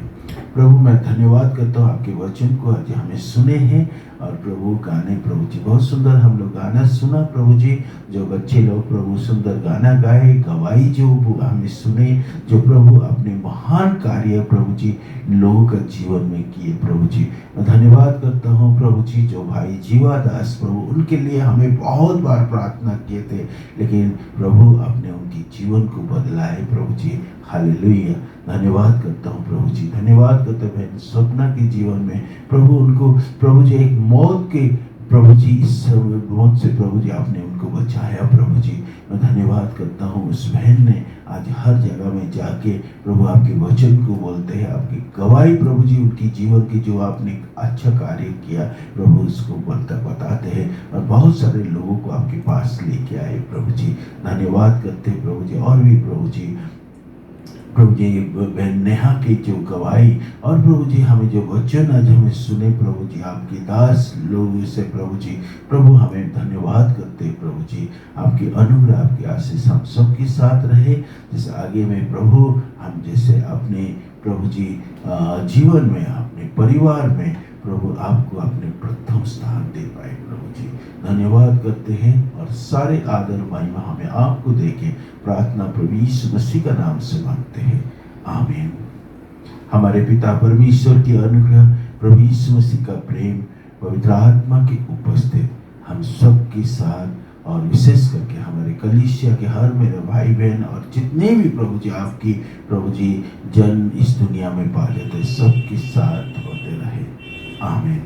प्रभु मैं धन्यवाद करता हूँ आपके वचन को आज हमें सुने हैं, और प्रभु गाने प्रभु जी बहुत सुंदर हम लोग गाना सुना प्रभु जी, जो बच्चे लोग प्रभु सुंदर गाना गाए, गवाही जो हमें सुने, जो प्रभु अपने महान कार्य प्रभु जी लोगों का जीवन में किए प्रभु जी। मैं धन्यवाद करता हूँ प्रभु जी जो भाई जीवादास प्रभु, उनके लिए हमें बहुत बार प्रार्थना किए थे, लेकिन प्रभु आपने उनकी जीवन को बदला है प्रभु जी। हालेलुया। धन्यवाद करता हूँ प्रभु जी, धन्यवाद करते हैं स्वप्ना के जीवन में प्रभु, उनको प्रभु जी एक मौत के प्रभु जी इस मौत से प्रभु जी आपने उनको बचाया। प्रभु जी मैं धन्यवाद करता हूँ उस बहन ने आज हर जगह में जाके प्रभु आपके वचन को बोलते हैं, आपकी गवाही प्रभु जी उनकी जीवन की जो आपने अच्छा कार्य किया प्रभु उसको बताते हैं और बहुत सारे लोगों को आपके पास लेके आए। प्रभु जी धन्यवाद करते हैं प्रभु जी। और भी प्रभु जी बहन नेहा की जो गवाही और प्रभु जी हमें जो वचन आज हमें सुने प्रभु जी आपके दास लोगों से प्रभु हमें धन्यवाद करते प्रभु जी। आपकी अनुग्रह आपकी आशीष हम सबके साथ रहे, जैसे आगे में प्रभु हम जैसे अपने प्रभु जी जीवन में अपने परिवार में प्रभु आपको अपने प्रथम स्थान दे पाए। प्रभु जी धन्यवाद करते हैं और सारे आदर महिमा हमें आपको देके प्रार्थना प्रभु यीशु मसीह का नाम से मांगते हैं, आमीन। हमारे पिता परमेश्वर की अनुग्रह प्रभु यीशु मसीह का प्रेम पवित्र आत्मा की उपस्थित हम सब के साथ और विशेष करके हमारे कलीसिया के हर मेरे भाई बहन और जितने भी प्रभु जी आपकी प्रभु जी जन इस दुनिया में पाले थे सबके साथ होते रहे, आमीन।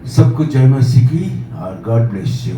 सबको जय मसीह की और गॉड ब्लेस यू।